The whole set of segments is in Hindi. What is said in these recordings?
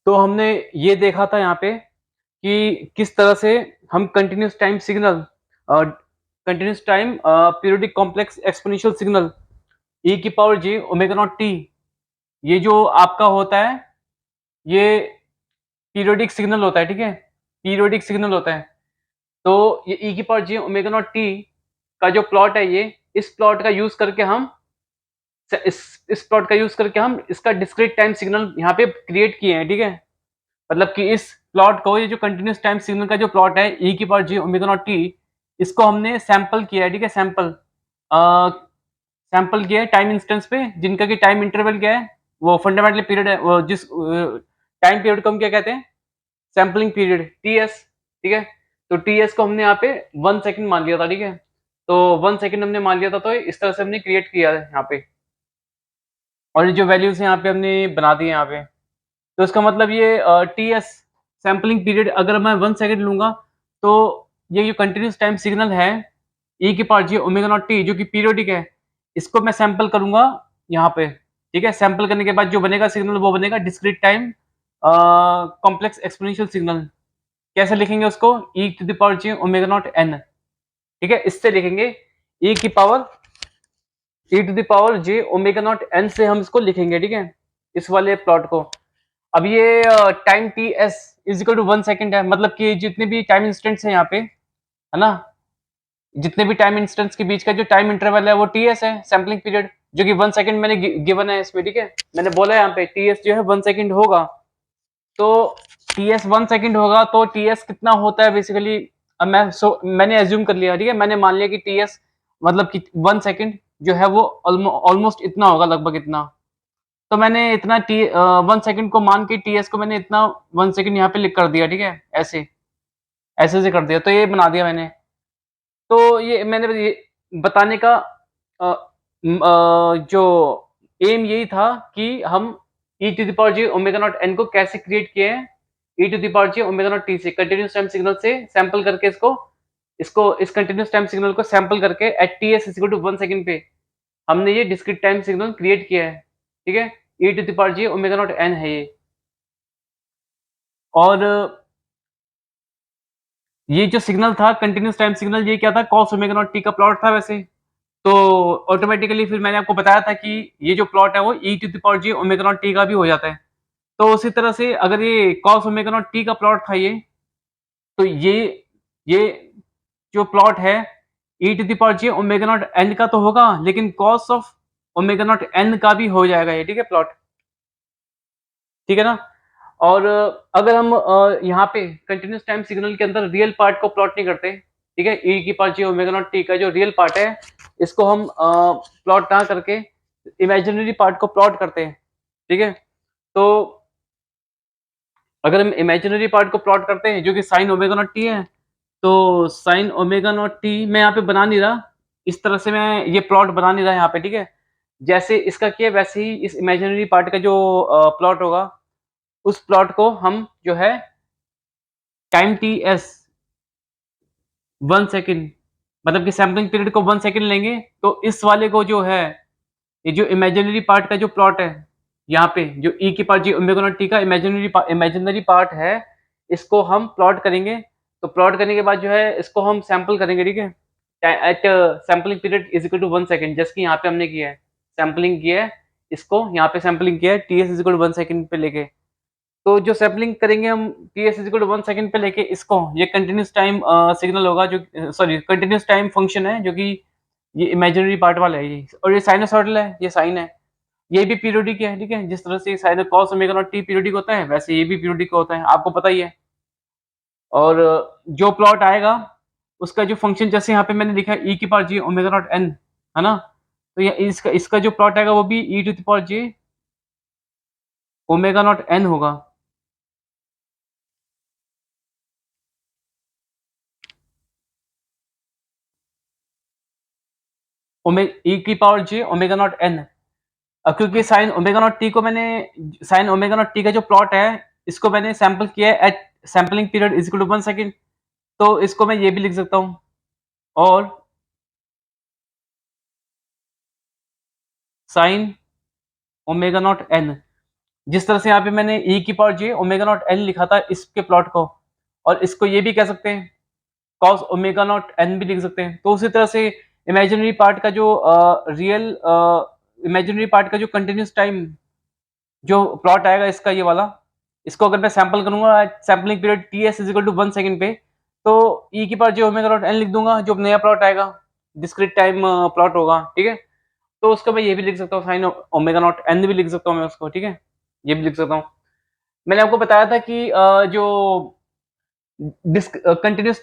तो हमने ये देखा था यहाँ पे कि किस तरह से हम continuous time signal continuous time periodic complex exponential signal e की power J omega not t, ये जो आपका होता है, ये पीरियोडिक सिग्नल होता है, ठीक है? पीरियोडिक सिग्नल होता है। तो ये ई की power J omega not T का जो प्लॉट है, ये इस प्लॉट का यूज़ करके हम इस प्लॉट का यूज़ करके हम इसका डिस्क्रीट टाइम सिग्नल यहाँ पे क्रिएट किए हैं, ठीक है? मतलब कि इस प्लॉट को, ये जो कंटीन्यूअस टाइम सिग्नल का जो प्लॉट है ई की power J omega not T, इसको हमने सैंपल किया है, ठीक है? सैंपल किया है टाइम इंस्टेंस पे, जिनका कि टाइम इंटरवल क्या है, वो फंडामेंटल पीरियड है, वो जिस टाइम पीरियड को हम क्या कहते हैं, सैंपलिंग पीरियड टीएस, ठीक है? तो टीएस को हमने यहाँ पे 1 सेकंड मान लिया था, ठीक है? तो 1 सेकंड हमने मान लिया था, तो इस तरह से हमने क्रिएट किया है यहाँ पे, और ये जो वैल्यूज यहाँ पे हमने बना दी है यहाँ पे। तो इसका मतलब ये टीएस सैंपलिंग पीरियड अगर मैं 1 सेकंड लूँगा, तो ये जो कंटीन्यूअस टाइम सिग्नल है, ई की power J omega not T, जो कि पीरियोडिक है, इसको मैं सैंपल करूँगा यहाँ पे, ठीक है? सैंपल करने के बाद जो बनेगा सिग्नल, वो बनेगा discrete time complex exponential signal. कैसे लिखेंगे उसको? E to the power J omega not n, ठीक है? इससे लिखेंगे ई की power e to the power J omega not n से हम इसको लिखेंगे, ठीक है? इस वाले प्लॉट को। अब ये time T S is equal to 1 second है, मतलब कि जितने भी टाइम इंस्टेंट्स हैं यहाँ पे, है ना? जितने भी टाइम इंस्टेंट्स के बीच का जो टाइम इंटरवल है, वो टी एस है, सैंपलिंग पीरियड, जो कि 1 सेकंड मैंने गिवन है इसमें, ठीक है? मैंने बोला है यहाँ पे टी एस जो है 1 सेकंड होगा। तो टी एस 1 सेकंड होगा, तो टी एस कितना होता है बेसिकली? अब मैंने एज्यूम कर लिया, ठीक है? मैंने मान लिया कि टी एस मतलब कि 1 सेकंड जो है वो ऑलमोस्ट इतना होगा, लगभग इतना। तो मैंने इतना 1 सेकंड को मान के टीएस को मैंने इतना 1 सेकंड यहाँ पे लिख कर दिया, ठीक है? ऐसे, ऐसे से कर दिया, तो ये बना दिया मैंने। तो ये मैंने ये बताने का अ, जो एम यही था कि हम e to the power J omega not n को कैसे क्रिएट किए हैं, e to the power J omega not t से, कंटीन्यूअस टाइम सिग्नल से सैंपल करके इसको इसको इस कंटीन्यूअस टाइम सिग्नल को सैंपल करके at t s equal to 1 second पे हमने ये डिस्क्रीट टाइम सिग्नल क्रिएट किया है, ठीक है? E to the power J omega not n है ये। और ये जो सिग्नल था कंटीन्यूअस टाइम सिग्नल, ये क्या था? कॉस ओमेगा नॉट टी का प्लॉट था वैसे। तो ऑटोमेटिकली फिर मैंने आपको बताया था कि ये जो प्लॉट है वो e to the power J omega not T का भी हो जाता है। तो उसी तरह से अगर ये कॉस ओमेगा नॉट टी का प्लॉट था ये, तो ये जो प्लॉट है e to the power J omega not n का तो होगा, लेकिन cos of omega not n का भी हो जाएगा ये, ठीक है? प्लॉट, ठीक है ना? और अगर हम यहाँ पे कंटीन्यूअस टाइम सिग्नल के अंदर रियल पार्ट को प्लॉट नहीं करते, ठीक है? ई की power J omega not T का जो रियल पार्ट है, इसको हम प्लॉट ना करके इमेजिनरी पार्ट को प्लॉट करते हैं, ठीक है? तो अगर हम इमेजिनरी पार्ट को प्लॉट करते हैं, जो कि साइन ओमेगा नॉट टी है, तो साइन ओमेगा नॉट टी मैं यहाँ पे बना नहीं रहा, इस तरह से मैं ये प्लॉट बना नहीं रहा यहाँ पे, ठीक है? जैसे इसका किया, वैसे ही इस इमेजिनरी पार्ट का जो प्लॉट होगा, उस प्लॉट को हम जो है टाइम टी एस 1 सेकंड, मतलब कि सैंपलिंग पीरियड को 1 सेकंड लेंगे, तो इस वाले को जो है, ये जो इमेजिनरी पार्ट का जो प्लॉट है, यहाँ पे जो ई की power J omega not T का इमेजिनरी पार्ट है, इसको हम प्लॉट करेंगे। तो प्लॉट करने के बाद जो है, इसको हम सैंपल करेंगे, ठीक है? At sampling period is equal to 1 second, जैसे कि यहाँ पे हमने किया है, सैंपलिंग किया है, इसको यहाँ पे सैंपलिंग किया है T S is equal to 1 second पे लेके। तो जो सैंपलिंग करेंगे हम T S is equal to 1 second पे लेके, इसको ये कंटीन्यूअस टाइम सिग्नल होगा, जो सॉरी कंटीन्यूअस टाइम फंक्शन है, जो कि ये इमेजिनरी पार्ट वाला है ये, और ये साइनसॉइडल है, ये साइन है, ये भी पीरियोडिक है, ठीक है? जिस तरह से sine cos omega not T periodic होता है, वैसे ये भी पीरियोडिक होता है, आपको पता ही है। और जो प्लॉट आएगा, उसका जो फंक्शन, जैसे यहाँ पे मैंने लिखा है ई की power J omega not n, है ना? तो ये इसका इसका जो प्लॉट आएगा, वो भी e to the power J omega not n होगा। ई की power J omega not n, क्योंकि साइन ओमेगा नॉट टी को मैंने, साइन ओमेगा नॉट टी का जो प्लॉट है, इसको मैंने सैंपल किया है at sampling period is equal to 1 second, तो इसको मैं ये भी लिख सकता हूँ। और साइन ओमेगा नॉट एन, जिस तरह से यहाँ पे मैंने e की power j omega not n लिखा था इसके प्लॉट को, और इसको ये भी कह सकते हैं cos ओमेगा नॉट n भी लिख सकते हैं। तो उसी तरह से इमेजिनरी पार्ट का जो रियल इमेजिनरी पार्ट का जो कंटिन्यूस टाइम जो प्लॉट आएगा इसका ये वाला, इसको अगर मैं सैंपल करूंगा sampling period ts is equal to 1 second पे, तो e की power j omega not n लिख दूंगा जो नया प्लॉट आएगा, डिस्क्रीट टाइम प्लॉट होगा, ठीक है। तो उसको मैं ये भी लिख सकता हूँ साइन ओमेगा नॉट n भी लिख सकता हूँ मैं उसको, ठीक है, ये भी लिख सकता हूँ। मैंने आपको बताया था कि जो continuous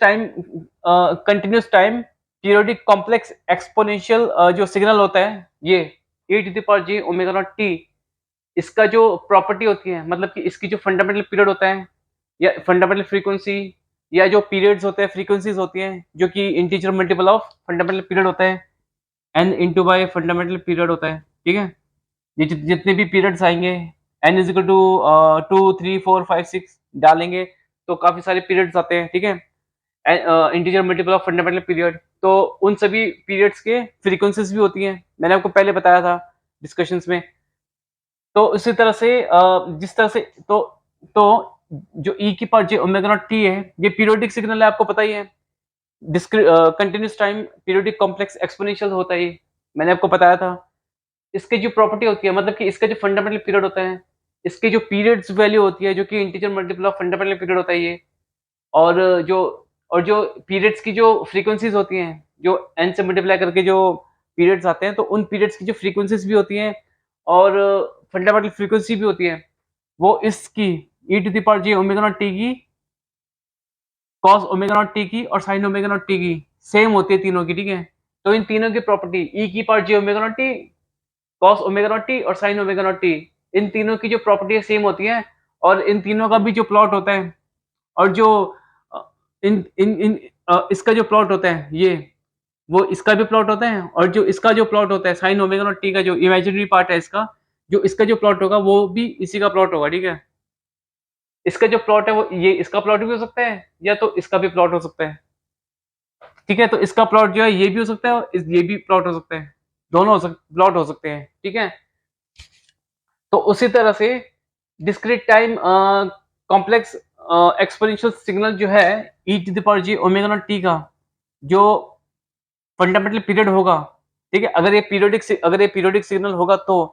time periodic complex exponential जो सिग्नल होता है ये e to the power j omega naught t, इसका जो प्रॉपर्टी होती है, मतलब कि इसकी जो फंडामेंटल पीरियड होता है या फंडामेंटल फ्रीक्वेंसी या जो पीरियड्स होते हैं फ्रीक्वेंसीज होती हैं जो कि integer multiple of fundamental period होता है n into by fundamental period होता है, ठीक है। ये जितने भी पीरियड्स आएंगे n इज इक्वल टू 2 3 4 5 6 डालेंगे तो काफी सारे पीरियड्स आते हैं, ठीक है, integer multiple of fundamental period. तो उन सभी पीरियड्स के फ्रीक्वेंसीज भी होती हैं, मैंने आपको पहले बताया था डिस्कशंस में। तो इसी तरह से जिस तरह से तो जो e की power j omega naught t है ये पीरियोडिक सिग्नल है, आपको पता ही है। Continuous time periodic complex exponential होता है ये, मैंने आपको बताया था। इसकी जो प्रॉपर्टी होती है, मतलब कि इसका जो फंडामेंटल पीरियड होता है, इसकी जो पीरियड्स वैल्यू होती है जो कि integer multiple of fundamental period होता है ये, और जो जो पीरियड्स की जो फ्रीक्वेंसीज होती हैं जो n से मल्टीप्लाई करके जो पीरियड्स आते हैं, तो उन पीरियड्स की जो फ्रीक्वेंसीज भी होती हैं और फंडामेंटल फ्रीक्वेंसी भी होती है, वो इसकी e to the power j omega naught t की cos ओमेगा नॉट t की और sin ओमेगा नॉट t की सेम होती है तीनों की, ठीक है। तो इन तीनों की प्रॉपर्टी e की power j omega naught t, cos omega naught t और sin ओमेगा नॉट t, इन तीनों की जो प्रॉपर्टी सेम होती है, और इन तीनों का भी जो प्लॉट होता है और जो इन इन इन इसका जो प्लॉट होता है ये, वो इसका भी प्लॉट होता है, और जो इसका जो प्लॉट होता है साइन ओमेगा नॉट टी का जो इमेजिनरी पार्ट है इसका, जो इसका जो प्लॉट होगा वो भी इसी का प्लॉट होगा, ठीक है। इसका जो प्लॉट है वो ये इसका प्लॉट भी हो सकता है या तो इसका भी प्लॉट हो सकता है, ठीक है। तो इसका प्लॉट जो है ये भी हो सकता है और ये भी प्लॉट हो सकता है, दोनों प्लॉट हो सकते हैं, ठीक है। तो उसी तरह से discrete time complex exponential signal जो है e to the power j omega naught t का जो फंडामेंटल पीरियड होगा, ठीक है। अगर ये पीरियोडिक सिग्नल होगा तो,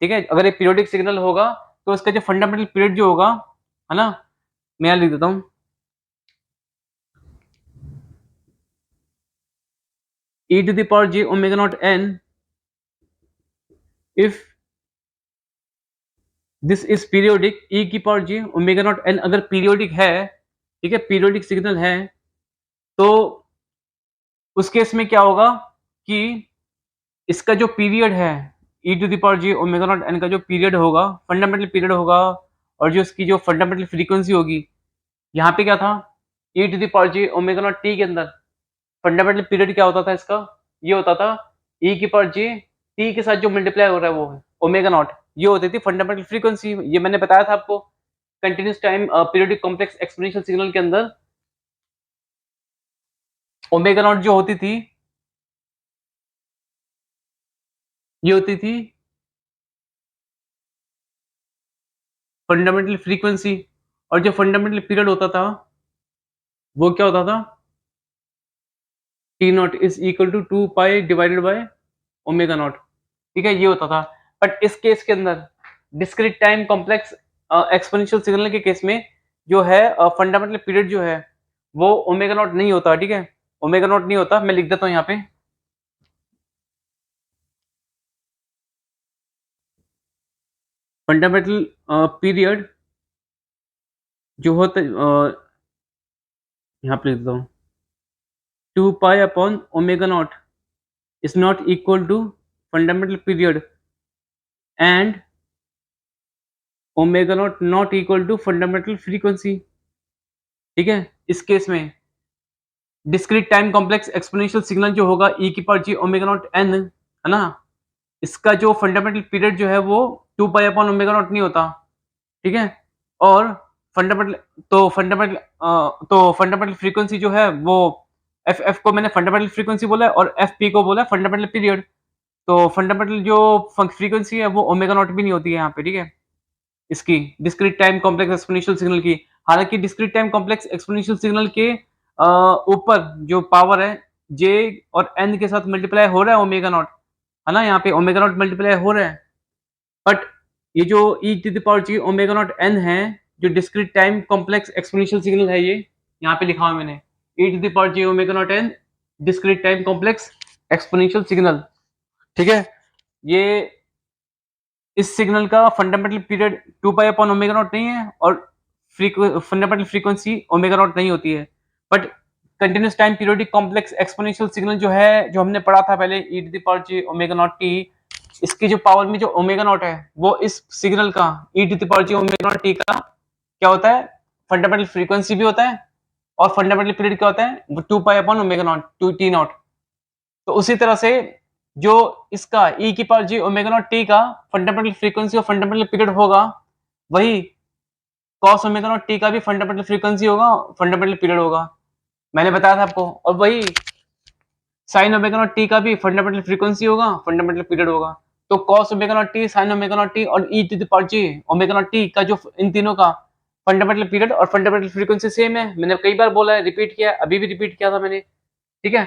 ठीक है, अगर ये पीरियोडिक सिग्नल होगा तो इसका जो फंडामेंटल पीरियड जो होगा, है ना, मैं यहाँ लिख देता हूँ e to the power j omega not n if this is periodic, e की power j omega not n अगर पीरियोडिक है, ठीक है, पीरियोडिक सिग्नल है, तो उस केस में क्या होगा कि इसका जो पीरियड है e to the power j omega not n का जो पीरियड होगा, फंडामेंटल पीरियड होगा, और जो इसकी जो फंडामेंटल फ्रीक्वेंसी होगी, यहाँ पे क्या था e to the power j omega naught t के अंदर फंडामेंटल पीरियड क्या होता था इसका, ये होता था e की पावर j t के साथ जो मल्टीप्लाई हो रहा है वो है ओमेगा नॉट, ये होती थी फंडामेंटल फ्रीक्वेंसी। ये मैंने बताया था आपको continuous time periodic complex exponential signal के अंदर ओमेगा नॉट जो होती थी ये होती थी फंडामेंटल फ्रीक्वेंसी, और जो फंडामेंटल पीरियड होता था वो क्या होता था, T naught is equal to 2 pi divided by omega not, ठीक है, ये होता था। बट इस केस के अंदर discrete time complex exponential signal के केस में जो है फंडामेंटल पीरियड जो है वो ओमेगा नॉट नहीं होता, ठीक है, ओमेगा नॉट नहीं होता। मैं लिख देता हूँ यहाँ पे फंडामेंटल पीरियड जो होता यहाँ पे लिख देता हूँ 2 pi upon omega naught is not equal to fundamental period and omega naught not equal to fundamental frequency, ठीक है। इस केस में discrete time complex exponential signal जो होगा e की power j omega not n, है ना, इसका जो फंडामेंटल पीरियड जो है वो 2 पाई अपॉन ओमेगा नॉट नहीं होता, ठीक है। और फंडामेंटल फंडामेंटल फ्रीक्वेंसी जो है वो एफ को मैंने फंडामेंटल फ्रीक्वेंसी बोला है और एफ पी को बोला है फंडामेंटल पीरियड। तो फंडामेंटल जो फ्रीक्वेंसी है वो ओमेगा नॉट भी नहीं होती है यहाँ पे, ठीक है। इसकी discrete time complex exponential signal की। हालांकि discrete time complex exponential signal के ऊपर जो पावर है जे और एन के साथ मल्टीप्लाई हो रहा है ओमेगा नॉट, है ना, यहाँ पे ओमेगा नॉट मल्टीप्लाई हो रहा है, बट ये जो e to the power ji omega not n है, जो discrete time complex exponential signal है, ये यहाँ पे लिखा हुआ है मैंने, e to the power ji omega not n discrete time complex exponential signal, ठीक है। ये इस सिग्नल का fundamental period 2 pi upon omega not नहीं है और फंडामेंटल फ्रीक्वेंसी ओमेगा नॉट नहीं होती है, but continuous time periodic complex exponential signal जो है, जो हमने पढ़ा था पहले, e to the power J omega not t, इसकी जो पावर में जो ओमेगा नॉट है, वो इस सिग्नल का e to the power J omega not T का क्या होता है, फंडामेंटल फ्रीक्वेंसी भी होता है, और फंडामेंटल पीरियड क्या होता है, वो 2 pi upon omega naught 2 T naught. तो उसी तरह से जो इसका e की power ji omega not T का फंडामेंटल फ्रीक्वेंसी और फंडामेंटल पीरियड होगा, वही cos ओमेगा नॉट टी का भी फंडामेंटल फ्रीक्वेंसी होगा, फंडामेंटल पीरियड होगा, मैंने बताया था आपको। और वही sin ओमेगा नॉट टी का भी फंडामेंटल फ्रीक्वेंसी होगा, फंडामेंटल पीरियड होगा। तो cos omega not T, sin omega not T और e to the power ji omega not T का जो इन तीनों का फंडामेंटल पीरियड और फंडामेंटल फ्रीक्वेंसी सेम है। मैंने कई बार बोला है, रिपीट किया है, अभी भी रिपीट किया था मैंने, ठीक है।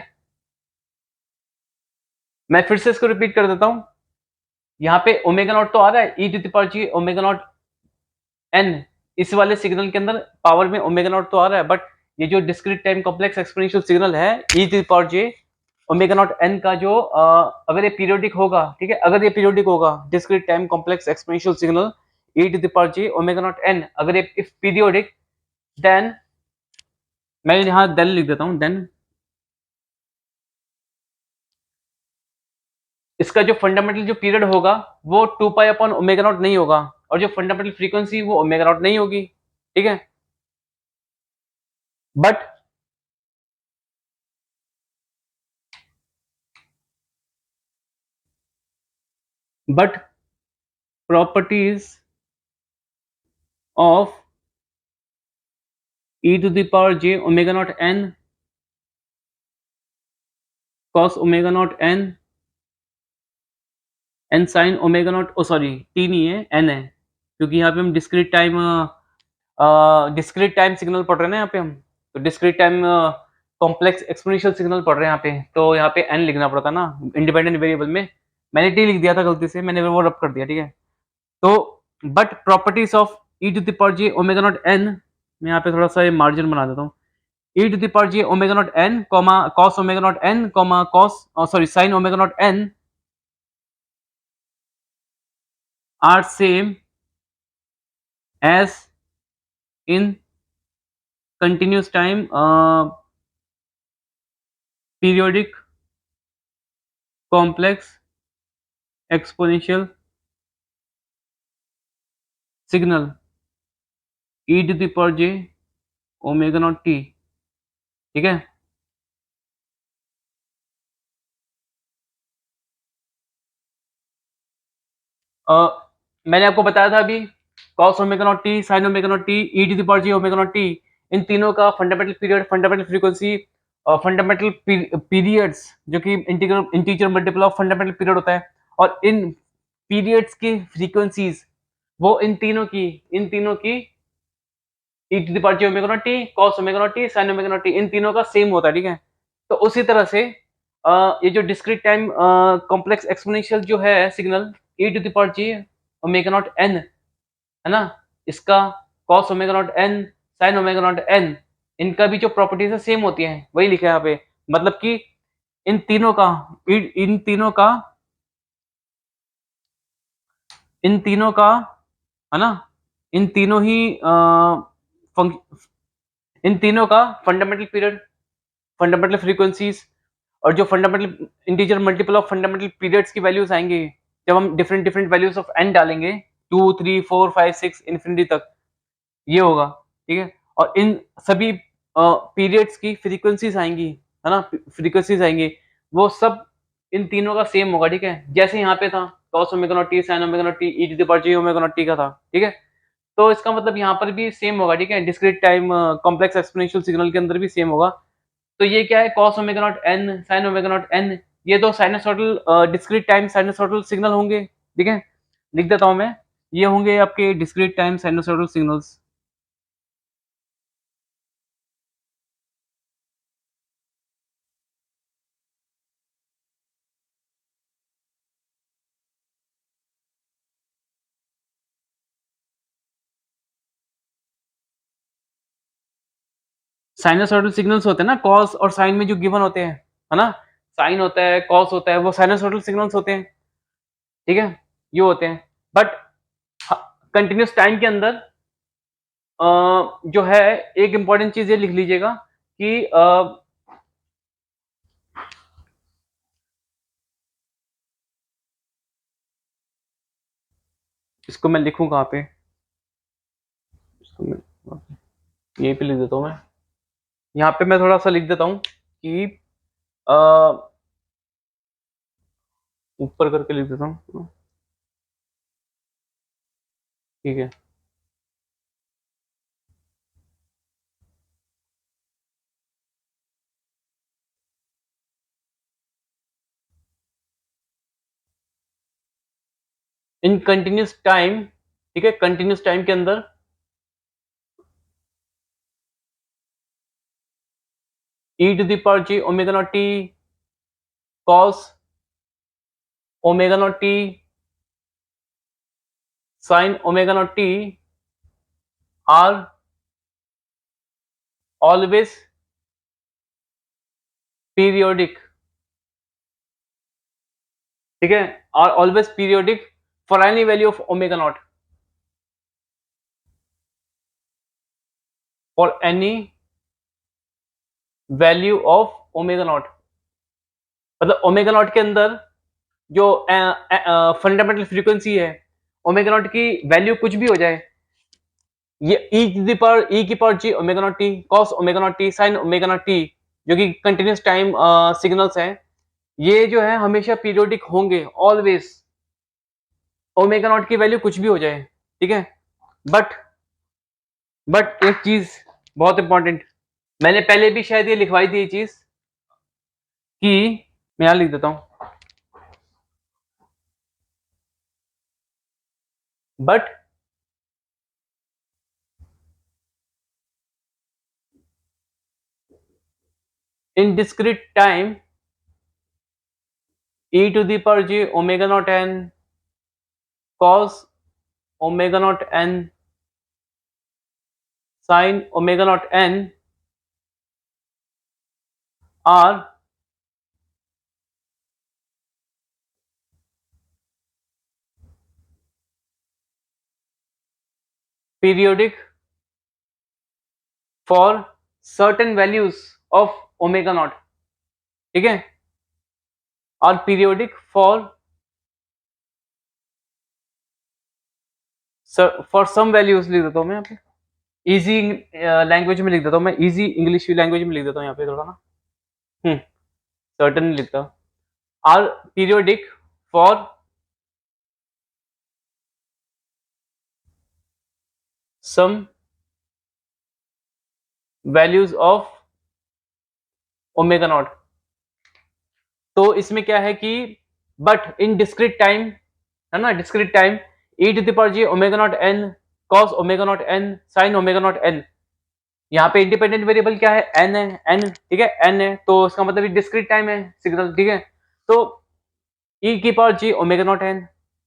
मैं फिर से इसको रिपीट कर देता हूँ। यहाँ पे ओमेगा नॉट तो आ रहा है, e to the power ji omega not n, इस वाले सिग्नल के अंदर पावर में ओमेगा नॉट तो आ रहा है, बट ये जो discrete time complex exponential signal है e to the power J omega not n का जो अगर ये पीरियोडिक होगा, ठीक है, अगर ये पीरियोडिक होगा discrete time complex exponential signal E to the power J omega not N, अगर ये इफ पीरियोडिक, देन मैं यहाँ देन लिख देता हूँ, देन इसका जो फंडामेंटल जो पीरियड होगा वो 2 पाई अपॉन ओमेगा नॉट नहीं होगा, और जो फंडामेंटल फ्रीक्वेंसी वो ओमेगा नॉट नहीं होगी, ठीक है। But but properties of e to the power j omega naught n cos omega naught n n sin omega naught, O sorry t नहीं है n है, क्योंकि यहाँ पे हम डिस्क्रीट टाइम सिग्नल पढ़ रहे हैं ना, यहाँ पे हम तो discrete time complex exponential signal पढ़ रहे हैं यहाँ पे, तो यहाँ पे n लिखना पड़ता ना इंडिपेंडेंट वेरिएबल में, मैंने t लिख दिया था गलती से, मैंने वो रब कर दिया, ठीक है। तो but properties of e to the power j omega not n, मैं यहाँ पे थोड़ा सा मार्जिन बना देता हूँ, e to the power j omega naught n comma cos omega naught n comma cos sin omega naught n are same as in continuous time periodic complex exponential signal e to the power j omega naught t, ठीक है। मैंने आपको बताया था अभी cos omega not T, sin omega not T, e to the power j omega not t, इन तीनों का फंडामेंटल पीरियड, फंडामेंटल फ्रीक्वेंसी और फंडामेंटल पीरियड्स, जो कि integer multiple of fundamental period होता है, और इन पीरियड्स की फ्रीक्वेंसीज वो इन तीनों की e to the power j omega not t, cos omega not T, sin omega not t, इन तीनों का सेम होता है, ठीक है। तो उसी तरह से ये जो डिस्क्रीट टाइम कॉम्प्लेक्स एक्सपोनेंशियल जो है signal e to the power j omega not n, है ना, इसका cos omega not n, sin omega not n, इनका भी जो प्रॉपर्टीज है सेम होती हैं, वही लिखा है यहाँ पे, मतलब कि इन तीनों का इन तीनों का इन तीनों का है ना, इन तीनों ही इन तीनों का फंडामेंटल पीरियड, फंडामेंटल फ्रीक्वेंसीज और जो fundamental integer multiple of fundamental periods की वैल्यूज आएंगे, जब हम different different values of n डालेंगे 2 3 4 5 6 इन्फिनिटी तक, ये होगा, ठीक है। और इन सभी पीरियड्स की फ्रीक्वेंसीज आएंगी, है ना, फ्रीक्वेंसीज आएंगी, वो सब इन तीनों का सेम होगा, ठीक है। जैसे यहाँ पे था cos omega not T, sin omega not T, e to the power j omega not T का था, ठीक है। तो इसका मतलब यहाँ पर भी सेम होगा, ठीक है, discrete time complex exponential signal के अंदर भी सेम होगा। तो ये क्या है, cos omega not n, sin omega not n, ये दो sinusoidal discrete time sinusoidal signal होंगे, ठीक है। लिख देता हूँ मैं, ये होंगे आपके discrete time sinusoidal signals. Sinusoidal signals होते हैं ना, कॉस और साइन में जो गिवन होते हैं, है ना? साइन होता है, कॉस होता है, वो साइनसॉइडल सिग्नल्स होते हैं, ठीक है? ये होते हैं। बट ह कंटीन्यूअस टाइम के अंदर जो है एक इम्पोर्टेंट चीज़ ये लिख लीजिएगा कि इसको मैं लिखूँ कहाँ पे? इसको मैं यहीं पे लिख देता हूँ मैं। यहाँ पे मैं थोड़ा-सा लिख देता हूँ कि अ, ऊपर करके लिख देता हूँ। ठीक है। इन कंटीन्यूअस टाइम, ठीक है? कंटीन्यूअस टाइम के अंदर e to the power j omega naught t cos omega naught t sin omega naught t are always periodic, ठीक है? are always periodic for any value of omega naught, for any value of omega naught. मतलब ओमेगा नॉट के अंदर जो फंडामेंटल फ्रीक्वेंसी है, ओमेगा नॉट की वैल्यू कुछ भी हो जाए, ये ई की power ji omega not T cos omega not T sine omega not T, जो कि कंटिन्यूअस टाइम सिग्नल्स हैं, ये जो है हमेशा पीरियोडिक होंगे ऑलवेज, ओमेगा नॉट की वैल्यू कुछ भी हो जाए, ठीक है? बट एक चीज बहुत इंपॉर्टेंट, मैंने पहले भी शायद ये लिखवाई थी ये चीज कि मैं यहां लिख देता हूं, but in discrete time e to the power j omega not n cos omega not n sin omega not n are periodic for certain values of omega not, ठीक है? और पीरियोडिक फॉर सम वैल्यूज लिख देता हूँ मैं यहाँ पे, इजी लैंग्वेज में लिख देता हूँ मैं, इजी इंग्लिश लैंग्वेज में लिख देता हूँ यहाँ पे थोड़ा ना। सर्टेन लिखता हूँ, are periodic for some values of omega not. तो इसमें क्या है कि बट इन डिस्क्रीट टाइम, है ना, discrete time e to the power j omega not n cos omega not n sin omega not n, यहाँ पे इंडिपेंडेंट वेरिएबल क्या है, n है, n, ठीक है, n है, तो इसका मतलब ये डिस्क्रीट टाइम है सिग्नल, ठीक है? तो e की power j omega not n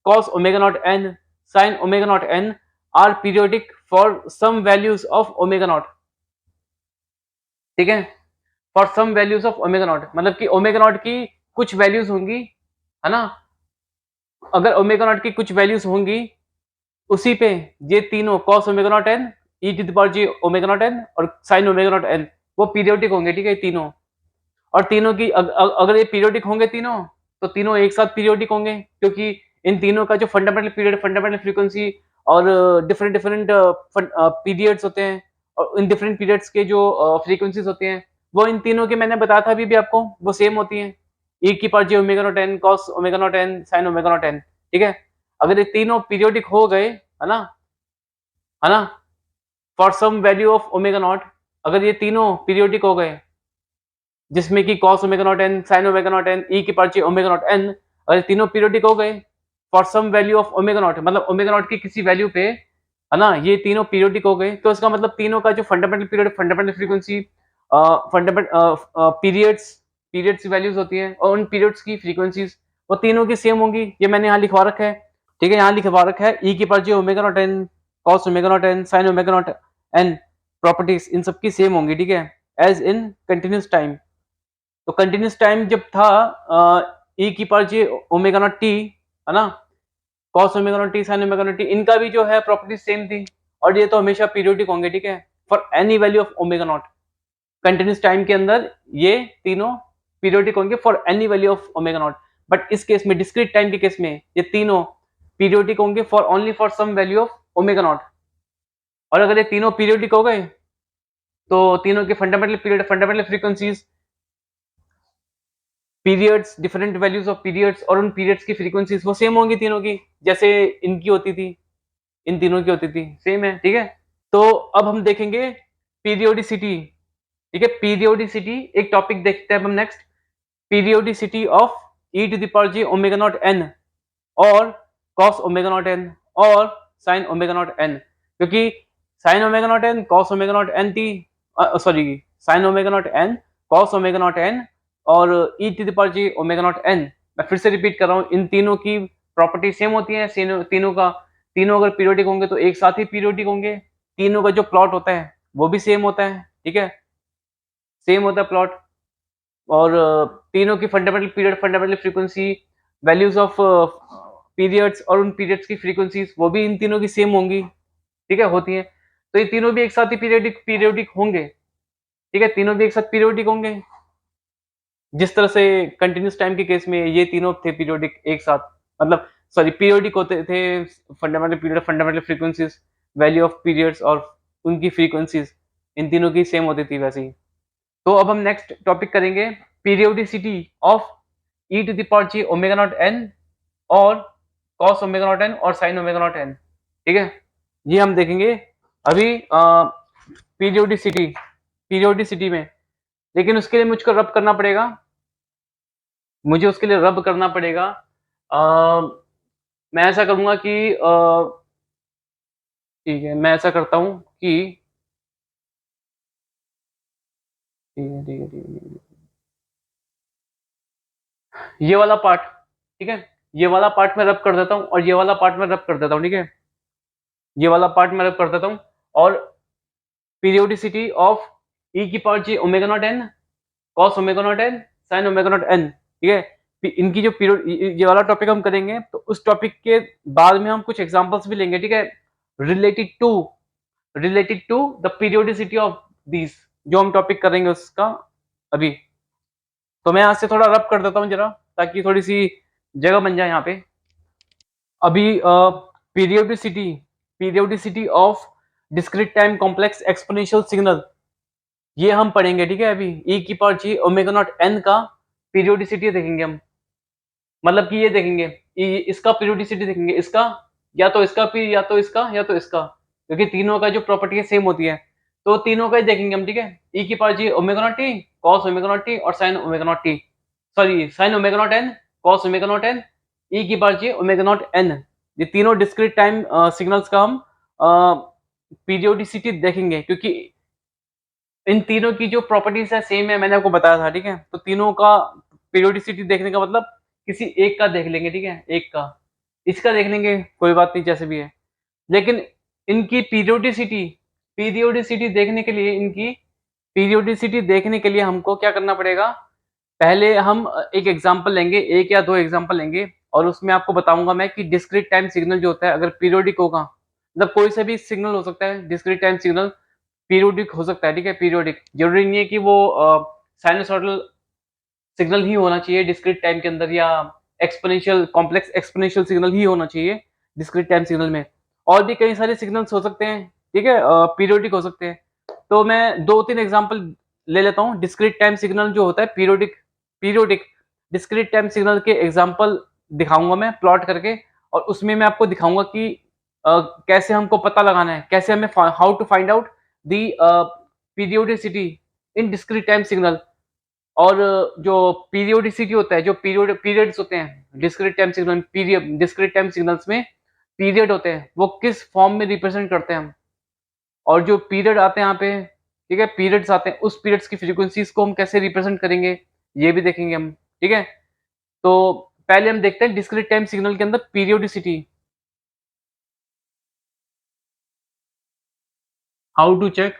cos omega not n sin omega not n are periodic for some values of omega not, ठीक है? For some values of omega naught मतलब कि ओमेगा नॉट की कुछ वैल्यूज होंगी, है ना? अगर ओमेगा नॉट की कुछ वैल्यूज होंगी, उसी पे ये तीनों cos omega not n e to the power j omega not n और sin ओमेगा नॉट n वो पीरियोडिक होंगे, ठीक है? तीनों, और तीनों की अगर ये पीरियोडिक होंगे तीनों, तो तीनों एक साथ पीरियोडिक होंगे, क्योंकि इन तीनों का जो फंडामेंटल पीरियड, फंडामेंटल फ्रीक्वेंसी और डिफरेंट डिफरेंट पीरियड्स होते हैं, और इन डिफरेंट पीरियड्स के जो फ्रीक्वेंसीज होते हैं, वो इन तीनों के मैंने बताया था अभी भी आपको, वो सेम होती हैं, e की power j omega not n cos omega not n sin omega not n, ठीक है? अगर ये तीनों पीरियोडिक हो गए, है ना, है ना, for some value of omega naught, अगर ये तीनों पीरियोडिक हो गए, जिसमें कि cos omega not n sin omega not n e की power j omega not n, अगर तीनों पीरियोडिक हो गए for some value of omega naught, मतलब ओमेगा नॉट की किसी वैल्यू पे, है ना, ये तीनों पीरियोडिक हो गए, तो इसका मतलब तीनों का जो fundamental period, fundamental frequency, fundamental periods, periods की वैल्यूज होती हैं और उन पीरियड्स की फ्रीक्वेंसीज वो तीनों की सेम होंगी। ये मैंने यहाँ लिखवा रखा है, ठीक है, यहाँ लिखवा रखा है ई की power J omega not n, cos omega not n, sine omega not n, properties इन सबकी सेम होंगी, ठीक है, एज इन कंटिन्यूस टाइम। तो कंटिन्यूस टाइम जब था ई की power J omega not t, है ना, cos omega not T, sine omega not t, इनका भी जो है प्रॉपर्टी सेम थी, और ये तो हमेशा पीरियोडिक होंगे, ठीक है, for any value of omega naught. Continuous time के अंदर ये तीनों पीरियोडिक होंगे for any value of omega naught. But इस केस में, डिस्क्रीट टाइम के केस में, ये तीनों पीरियोडिक होंगे for only for some value of omega not. और अगर ये तीनों पीरियोडिक हो गए तो तीनों के fundamental period, fundamental frequencies, periods, different values of periods और उन पीरियड्स की फ्रीक्वेंसीज वो सेम होंगी तीनों की, जैसे इनकी होती थी, इन तीनों की होती थी, सेम है, ठीक है। तो अब हम देखेंगे पीरियोडिसिटी, ठीक है, पीरियोडिसिटी एक टॉपिक देखते हैं अब हम next, periodicity of e to the power J omega not n और कॉस ओमेगा नॉट एन और साइन ओमेगा नॉट एन, क्योंकि sine omega not n, cos omega not n थी, sorry, sine omega not n, cos omega not n और e to the power J omega not n. मैं फिर से रिपीट कर रहा हूँ, इन तीनों की प्रॉपर्टी सेम होती है, तीनों का, तीनों अगर पीरियोडिक होंगे तो एक साथ ही पीरियोडिक होंगे, तीनों का जो प्लॉट होता है वो भी सेम होता है, ठीक है, सेम होता है प्लॉट। और तीनों की fundamental period, fundamental frequency, values of periods और उन पीरियड्स की फ्रीक्वेंसीज वो भी इन तीनों की सेम होंगी, ठीक है, होती हैं। तो ये तीनों भी एक साथ ही पीरियोडिक पीरियोडिक होंगे, ठीक है, तीनों भी एक साथ पीरियोडिक होंगे, जिस तरह से कंटिन्यूस टाइम के केस में ये तीनों थे पीरियोडिक एक साथ, मतलब सॉरी पीरियोडिक होते थे, fundamental period, fundamental frequencies, value of periods और उनकी फ्रीक्वेंसीज इन तीनों की सेम होती थी वैसे ही। तो अब हम नेक्स्ट टॉपिक करेंगे periodicity of e to the power J omega not n और कॉस ओमेगा नॉट एन और साइन ओमेगा नॉट एन, ठीक है, ये हम देखेंगे अभी पीरियोडिसिटी, पीरियोडिसिटी में। लेकिन उसके लिए मुझको रब करना पड़ेगा, मुझे उसके लिए रब करना पड़ेगा। मैं ऐसा करूंगा कि ठीक है, मैं ऐसा करता हूँ कि ठीक है, ठीक है, ठीक है, ठीक है। ये वाला पार्ट, ठीक है, ये वाला पार्ट मैं रब कर देता हूँ और ये वाला पार्ट मैं रब कर देता हूँ, ठीक है, ये वाला पार्ट मैं रब कर देता हूँ। और पीरियोडिसिटी ऑफ ई की power J omega not n, cos omega not n, sine omega not n, ठीक है, इनकी जो पीरियड, ये वाला टॉपिक हम करेंगे, तो उस टॉपिक के बाद में हम कुछ एग्जांपल्स भी लेंगे, ठीक है, related to, related to the periodicity of this, जो हम टॉपिक करेंगे उसका अभी। तो मैं यहाँ से थोड़ा रब कर देता हूँ जरा, ताकि थोड़ी सी जगह बन जाए यहाँ पे। अभी periodicity, periodicity of discrete time complex exponential signal, ये हम पढ़ेंगे, ठीक है, अभी ई की power ji omega not n का पीरियोडिसिटी देखेंगे हम, मतलब कि ये देखेंगे, इसका पीरियोडिसिटी देखेंगे, इसका, या तो इसका या तो इसका या तो इसका, क्योंकि तीनों का जो प्रॉपर्टी है सेम होती है, तो तीनों का ही देखेंगे हम, ठीक है, ई की power ji omega not T, cos omega not T और sine omega not t, sorry sine omega not n, cos omega not n, e की power ji omega not n, ये तीनों डिस्क्रीट टाइम सिग्नल्स का हम पीरियोडिसिटी देखेंगे, क्योंकि इन तीनों की जो प्रॉपर्टीज है सेम है, मैंने आपको बताया था, ठीक है, तो तीनों का पीरियोडिसिटी देखने का मतलब किसी एक का देख लेंगे, ठीक है, एक का, इसका देख लेंगे, कोई बात नहीं, जैसे भी है। लेकिन इनकी पीरियोडिसिटी, पीरियोडिसिटी देखने के लिए, इनकी पीरियोडिसिटी देखने के लिए हमको क्या करना पड़ेगा, पहले हम एक एग्जांपल लेंगे, एक या दो एग्जांपल लेंगे, और उसमें आपको बताऊंगा मैं कि डिस्क्रीट टाइम सिग्नल जो होता है अगर पीरियोडिक होगा, मतलब कोई से भी सिग्नल हो सकता है, डिस्क्रीट टाइम सिग्नल पीरियोडिक हो सकता है, ठीक है, पीरियोडिक, जरूरी नहीं है कि वो साइनसॉइडल सिग्नल ही होना चाहिए डिस्क्रीट टाइम के अंदर, या एक्सपोनेंशियल, कॉम्प्लेक्स एक्सपोनेंशियल सिग्नल ही होना चाहिए डिस्क्रीट टाइम सिग्नल में, और भी कई सारे सिग्नल्स हो सकते हैं, ठीक है, पीरियोडिक हो सकते हैं। तो मैं दो तीन एग्जांपल ले लेता हूँ, डिस्क्रीट टाइम सिग्नल जो होता है periodic, periodic discrete time signal के एग्जांपल दिखाऊंगा मैं प्लॉट करके, और उसमें मैं आपको दिखाऊंगा कि कैसे हमको पता लगाना है, कैसे हमें how to find out the periodicity in discrete time signal. और जो पीरियोडिसिटी होता है, जो पीरियड्स होते हैं, डिस्क्रीट टाइम सिग्नल्स में पीरियड होते हैं, वो किस फॉर्म में रिप्रेजेंट करते हैं हम। और जो पीरियड आते हैं यहाँ पे, ठीक है, पीरियड्स आते हैं, उस पीरियड्स की फ्रीक्वेंसीज को हम कैसे रिप्रेजेंट करेंगे, ये भी देखेंगे हम, ठीक है। तो पहले हम देखते हैं डिस्क्रीट टाइम सिग्नल के अंदर periodicity, how to check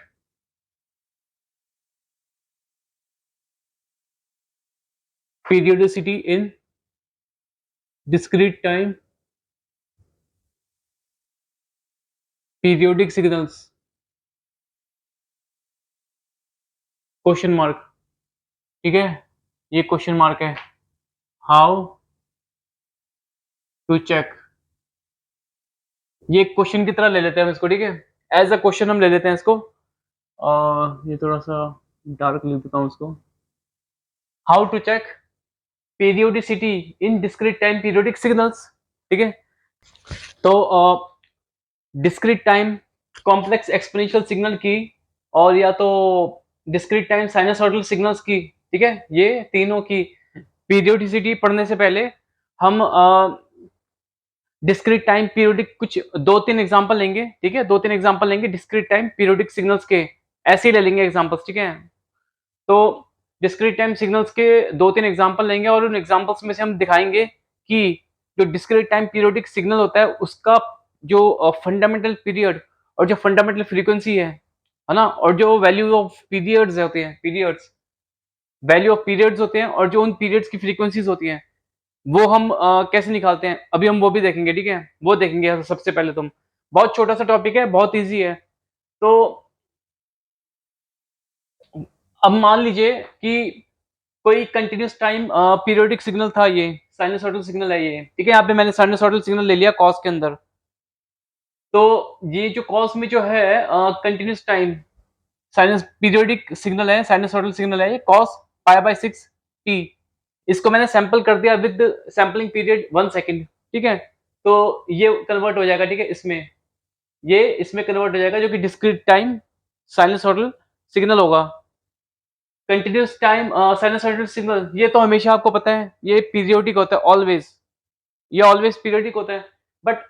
periodicity in discrete time periodic signals, question mark, ठीक है, ये क्वेश्चन मार्क है, हाउ टू चेक। ये क्वेश्चन की तरह ले लेते हैं हम इसको, ठीक है, एज अ क्वेश्चन हम ले लेते हैं इसको। ये थोड़ा सा डार्क लिख देता हूँ इसको। How to check periodicity in discrete time periodic signals, ठीक है। तो discrete time complex exponential signal की, और या तो डिस्क्रीट टाइम साइनसॉइडल सिग्नल्स की, ठीक है, ये तीनों की पीरियोडिसिटी पढ़ने से पहले हम डिस्क्रीट टाइम पीरियोडिक कुछ 2-3 एग्जांपल लेंगे, ठीक है, 2-3 एग्जांपल लेंगे डिस्क्रीट टाइम पीरियोडिक सिग्नल्स के, ऐसे ही ले लेंगे एग्जांपल्स, ठीक है। तो डिस्क्रीट टाइम सिग्नल्स के 2-3 एग्जांपल लेंगे और उन एग्जांपल्स में से हम दिखाएंगे कि जो डिस्क्रीट टाइम पीरियोडिक सिग्नल होता है उसका जो फंडामेंटल पीरियड और जो फंडामेंटल फ्रीक्वेंसी है ना, और जो वैल्यू ऑफ पीरियड्स होते हैं, पीरियड्स, वैल्यू ऑफ पीरियड्स होते हैं और जो उन पीरियड्स की फ्रीक्वेंसीज होती हैं, वो हम कैसे निकालते हैं, अभी हम वो भी देखेंगे, ठीक है, वो देखेंगे सबसे पहले। तुम, बहुत छोटा सा टॉपिक है, बहुत इजी है। तो अब मान लीजिए कि कोई कंटिन्यूस टाइम पीरियोडिक सिग्नल था, ये साइनसॉइडल सिग्नल है ये, ठीक है, यहाँ पे मैंने साइनसॉइडल सिग्नल ले लिया कॉस के अंदर। तो ये जो कॉस में जो है continuous time sinus periodic signal है, साइनसॉइडल सिग्नल है ये कॉस पाई बाय 6 टी। इसको मैंने सैंपल कर दिया विद सैंपलिंग पीरियड 1 सेकंड, ठीक है। तो ये कन्वर्ट हो जाएगा, ठीक है, इसमें, ये इसमें कन्वर्ट हो जाएगा, जो कि डिस्क्रीट टाइम साइनसॉइडल सिग्नल होगा। कंटिन्यूस टाइम साइनसॉइडल सिग्नल, ये तो हमेशा आपको पता है ये पीरियोडिक होता है, ऑलवेज, ये ऑलवेज पीरियोडिक होता है। बट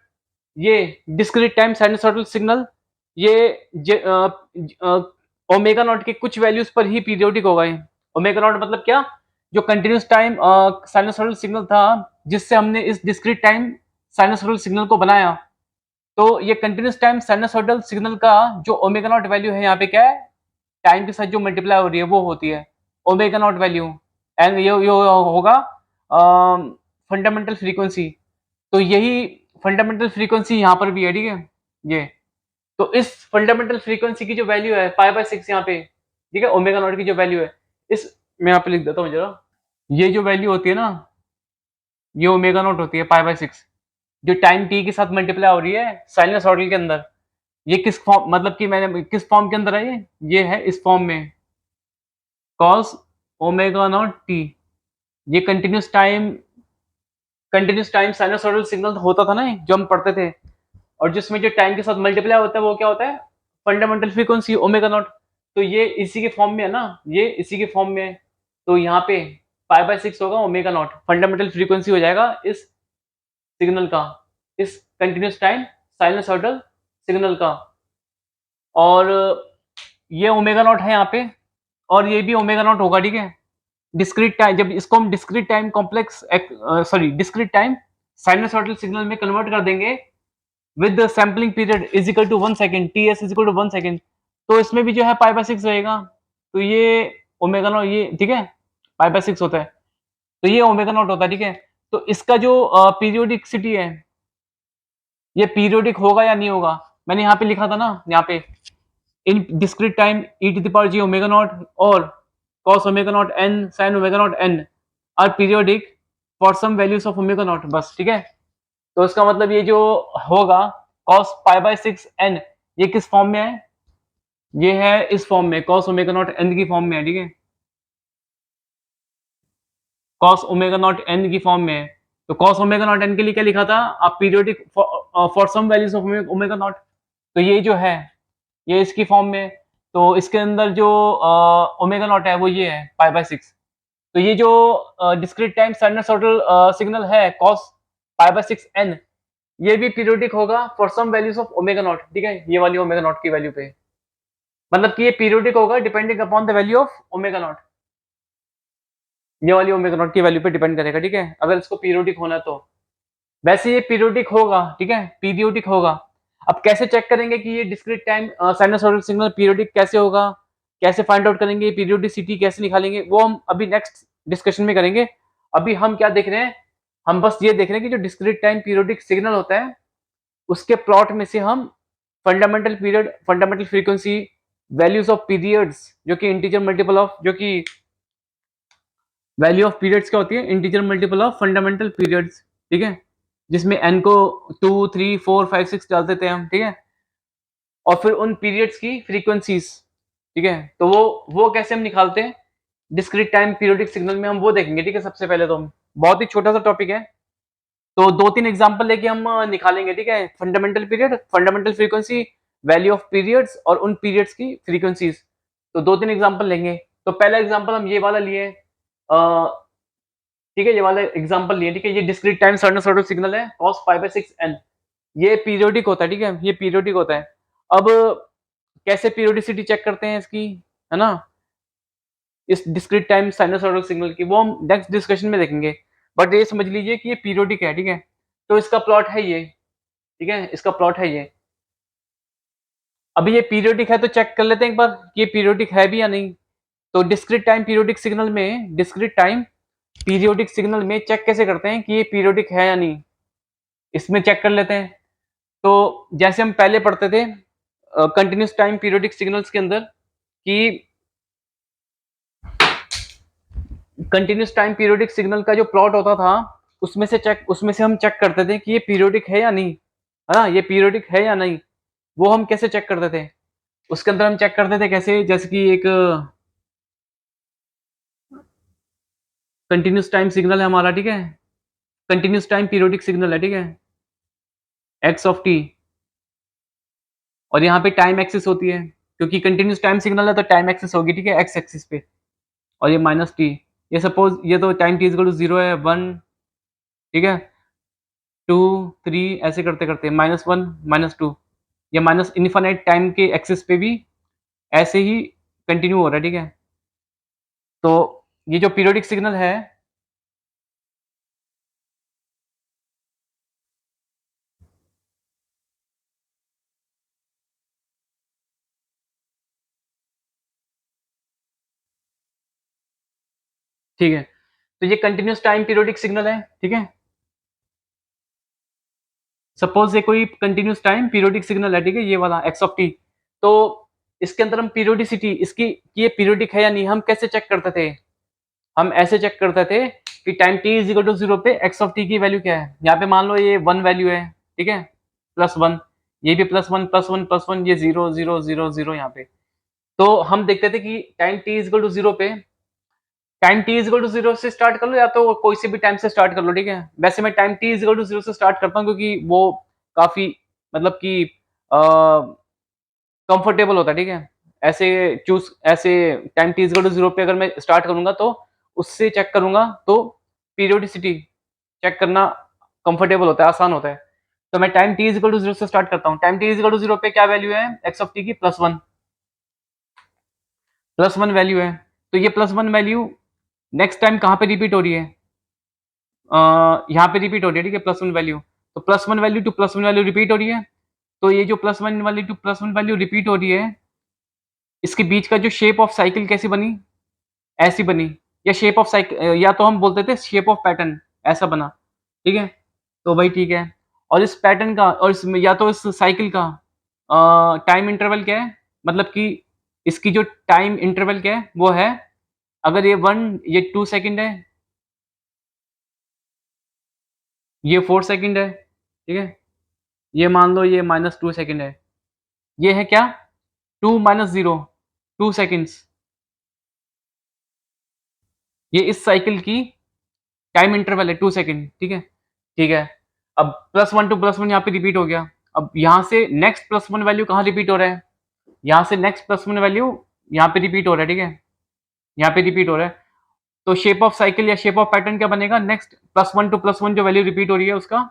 ये डिस्क्रीट टाइम साइनसॉइडल सिग्नल, ये ओमेगा नॉट के कुछ वैल्यूज पर ही पीरियोडिक होगा ये। ओमेगा नॉट मतलब क्या, जो कंटिन्यूस टाइम साइनसॉइडल सिग्नल था जिससे हमने इस डिस्क्रीट टाइम साइनसॉइडल सिग्नल को बनाया, तो ये कंटिन्यूस टाइम साइनसॉइडल सिग्नल का जो ओमेगा नॉट वैल्यू है यहाँ पे क्या है, टाइम के साथ जो मल्टीप्लाई हो रही है वो होती है ओमेगा नॉट वैल्यू, एंड ये होगा फंडामेंटल फ्रीक्वेंसी। तो यही फंडामेंटल फ्रीक्वेंसी यहाँ पर भी है, ठीक है, ये। तो इस फंडामेंटल फ्रीक्वेंसी की जो वैल्यू है पाई बाय 6 यहाँ पे, ठीक है, ओमेगा नॉट की जो वैल्यू है, इस, मैं यहाँ पे लिख देता हूँ जरा, ये जो वैल्यू होती है ना, ये ओमेगा नॉट होती है पाई बाय 6, जो टाइम टी के साथ मल्टीप्लाई हो रही है साइनसॉइडल के अंदर। ये किस फॉर्म, मतलब कि मैंने किस फॉर्म के अंदर है, ये है इस फॉर्म में, कॉस ओमेगा नॉट टी। ये कंटिन्यूस टाइम साइनसॉइडल सिग्नल होता था ना जो हम पढ़ते थे, और जिसमें जो टाइम के साथ मल्टीप्लाई होता है वो क्या होता है, फंडामेंटल फ्रीक्वेंसी ओमेगा नॉट। तो ये इसी के फॉर्म में है ना, ये इसी के फॉर्म में है। तो यहाँ पे पाई बाय 6 होगा ओमेगा नॉट, फंडामेंटल फ्रीक्वेंसी हो जाएगा इस सिग्नल का, इस कंटिन्यूस टाइम साइनसॉइडल सिग्नल का। और ये ओमेगा नॉट है यहाँ पे, और ये भी ओमेगा नॉट होगा, ठीक है। डिस्क्रीट टाइम, जब इसको हम discrete time complex, sorry, discrete time sinusoidal signal में कन्वर्ट कर देंगे with the sampling period is equal to 1 second, T S is equal to 1 second, तो इसमें भी जो है पाई बाय 6 रहेगा। तो ये ओमेगा नॉट, ये ठीक है, पाई बाय 6 होता है, तो ये ओमेगा नॉट होता है, ठीक है। तो इसका जो पीरियोडिकसिटी है, ये पीरियोडिक होगा या नहीं होगा, मैंने यहाँ पे लिखा था ना, यहाँ पे in discrete time e to the power ji omega not और cos omega not n sin omega not n are periodic for some values of omega not, बस, ठीक है। तो इसका मतलब ये जो होगा cos पाई बाय 6 n, ये किस फॉर्म में है, ये है इस फॉर्म में, cos ओमेगा नॉट n की फॉर्म में है, ठीक है, cos ओमेगा नॉट n की फॉर्म में है। तो cos ओमेगा नॉट n के लिए क्या लिखा था, आप periodic for some values of omega not, तो ये जो है ये इसकी फॉर्म में। तो इसके अंदर जो ओमेगा नॉट है वो ये है पाई बाय 6, तो ये जो डिस्क्रीट टाइम साइनसॉइडल सिग्नल है cos π/6n, ये भी पीरियोडिक होगा for some values of omega not, ठीक है, ये वाली ओमेगा नॉट की वैल्यू पे, मतलब कि ये पीरियोडिक होगा depending upon the value of omega not, ये वाली ओमेगा नॉट की वैल्यू पे डिपेंड करेगा, ठीक है, अगर इसको पीरियोडिक होना तो। वैसे ये पीरियोडिक होगा, ठीक है, पीरियोडिक होगा। अब कैसे चेक करेंगे कि ये discrete time sinusoidal signal periodic कैसे होगा, कैसे फाइंड आउट करेंगे, पीरियोडिसिटी कैसे निकालेंगे, वो हम अभी नेक्स्ट डिस्कशन में करेंगे। अभी हम क्या देख रहे हैं, हम बस ये देख रहे हैं कि जो डिस्क्रीट टाइम पीरियोडिक सिग्नल होता है उसके प्लॉट में से हम fundamental period, fundamental frequency, values of periods जो कि इंटीजर मल्टीपल ऑफ, जो कि वैल्यू ऑफ पीरियड्स क्या होती है, integer multiple of fundamental periods, ठीक है, जिसमें n को 2 3 4 5 6 डाल देते हैं हम, ठीक है, और फिर उन पीरियड्स की फ्रीक्वेंसीज, ठीक है, तो वो कैसे हम निकालते हैं डिस्क्रीट टाइम पीरियोडिक सिग्नल में, हम वो देखेंगे, ठीक है। सबसे पहले तो हम बहुत ही छोटा सा टॉपिक है, तो 2-3 एग्जांपल लेके हम निकालेंगे, ठीक है, fundamental period, fundamental frequency, value of periods और उन पीरियड्स की फ्रीक्वेंसीज, तो 2-3 एग्जांपल लेंगे। तो पहला एग्जांपल हम ये वाला लिए, ठीक है, ये वाला एग्जांपल लिए, ठीक है, ये डिस्क्रीट टाइम साइनसॉइडल सिग्नल है cos π/6n, ये पीरियोडिक होता है, ठीक है, ये पीरियोडिक होता है। अब कैसे पीरियोडिसिटी चेक करते हैं इसकी, है ना, इस डिस्क्रीट टाइम साइनसॉइडल सिग्नल की, वो हम नेक्स्ट डिस्कशन में देखेंगे, बट ये समझ लीजिए कि ये पीरियोडिक है, ठीक है। तो इसका प्लॉट है ये, ठीक है, इसका प्लॉट है ये। अभी ये पीरियोडिक है तो चेक कर लेते हैं एक बार कि ये पीरियोडिक है भी या नहीं। तो डिस्क्रीट टाइम पीरियोडिक सिग्नल में, डिस्क्रीट टाइम पीरियोडिक सिग्नल में चेक कैसे करते हैं कि ये पीरियोडिक है या नहीं, इसमें चेक कर लेते हैं। तो जैसे हम पहले पढ़ते थे कंटिन्यूस टाइम पीरियोडिक सिग्नल्स के अंदर कि कंटिन्यूस टाइम पीरियोडिक सिग्नल का जो प्लॉट होता था उसमें से हम चेक करते थे कि ये पीरियोडिक है या नहीं, है ना, ये पीरियोडिक है या नहीं, वो हम कैसे चेक करते थे, उसके अंदर हम चेक करते थे कैसे, जैसे कि एक कंटिन्यूस टाइम सिग्नल है हमारा, ठीक है, कंटिन्यूस टाइम पीरियोडिक सिग्नल है, ठीक है, एक्स ऑफ टी, और यहाँ पे टाइम एक्सिस होती है, क्योंकि कंटिन्यूस टाइम सिग्नल है तो टाइम एक्सिस होगी, ठीक है, एक्स एक्सिस पे, और ये माइनस टी, ये सपोज ये तो टाइम टी इक्वल टू 0 है, 1, ठीक है, 2 3 ऐसे करते करते -1 -2, ये माइनस इनफाइनाइट टाइम के एक्सिस पे भी ऐसे ही कंटिन्यू हो रहा है, ठीक है। तो ये जो पीरियोडिक सिग्नल है, ठीक है, तो ये कंटिन्यूस टाइम पीरियोडिक सिग्नल है, ठीक है, सपोज ये कोई कंटिन्यूस टाइम पीरियोडिक सिग्नल है, ठीक है, ये वाला एक्स ऑफ टी, तो इसके अंदर हम पीरियोडिसिटी इसकी कि ये पीरियोडिक है या नहीं हम कैसे चेक करते थे, हम ऐसे चेक करते थे कि time t is equal to 0 पे एक्स ऑफ टी की वैल्यू क्या है, यहाँ पे मान लो ये 1 वैल्यू है, ठीक है, +1, ये भी +1 ये 0 0 0 0 यहाँ पे, तो हम देखते थे कि time t is equal to 0 पे, time t is equal to 0 से स्टार्ट कर लो या तो कोई से भी टाइम से स्टार्ट कर लो, ठीक है, वैसे मैं time t is equal to 0 से स्टार्ट करता हूँ क्योंकि वो काफी मतलब कि कंफर्टेबल होता है, ठीक है, ऐसे चूज ऐसे टाइम t इक्वल टू 0 पे अगर मैं स्टार्ट करूंगा तो उससे चेक करूंगा तो पीरियोडिसिटी चेक करना कंफर्टेबल होता है, आसान होता है। तो मैं टाइम t इक्वल टू 0 से स्टार्ट करता हूँ, टाइम t इक्वल टू 0 पे क्या वैल्यू है एक्स ऑफ टी की, +1 वैल्यू है, तो ये +1 वैल्यू नेक्स्ट टाइम कहाँ पे रिपीट हो रही है, यहाँ पे रिपीट हो रही है, ठीक है, +1 वैल्यू, तो +1 वैल्यू टू +1 वैल्यू रिपीट हो रही है, तो ये जो +1 वैल्यू टू +1 वैल्यू रिपीट हो रही है, इसके बीच का जो शेप ऑफ साइकिल कैसी बनी, ऐसी बनी, या शेप ऑफ साइकिल, या तो हम बोलते थे शेप ऑफ पैटर्न, ऐसा बना, ठीक है, तो भाई ठीक है, और इस पैटर्न का और इसमें या तो इस साइकिल का टाइम इंटरवल क्या है, मतलब कि इसकी जो टाइम इंटरवल क्या है वो है, अगर ये 1 ये 2 सेकंड है, ये 4 सेकंड है, ठीक है, ये मान लो ये -2 सेकंड है, ये है क्या 2 - 0 2 सेकंड्स, ये इस साइकिल की टाइम इंटरवल है 2 सेकंड, ठीक है, ठीक है। अब +1 टू +1 यहाँ पे रिपीट हो गया, अब यहाँ से नेक्स्ट +1 वैल्यू कहाँ रिपीट हो रहा है, यहाँ से नेक्स्ट +1 वैल्यू यहाँ पे रिपीट हो रहा है, ठीक है, यहाँ पे रिपीट हो रहा है, तो शेप ऑफ साइकिल या शेप ऑफ पैटर्न क्या बनेगा, नेक्स्ट +1 टू +1 जो वैल्यू रिपीट हो रही है उसका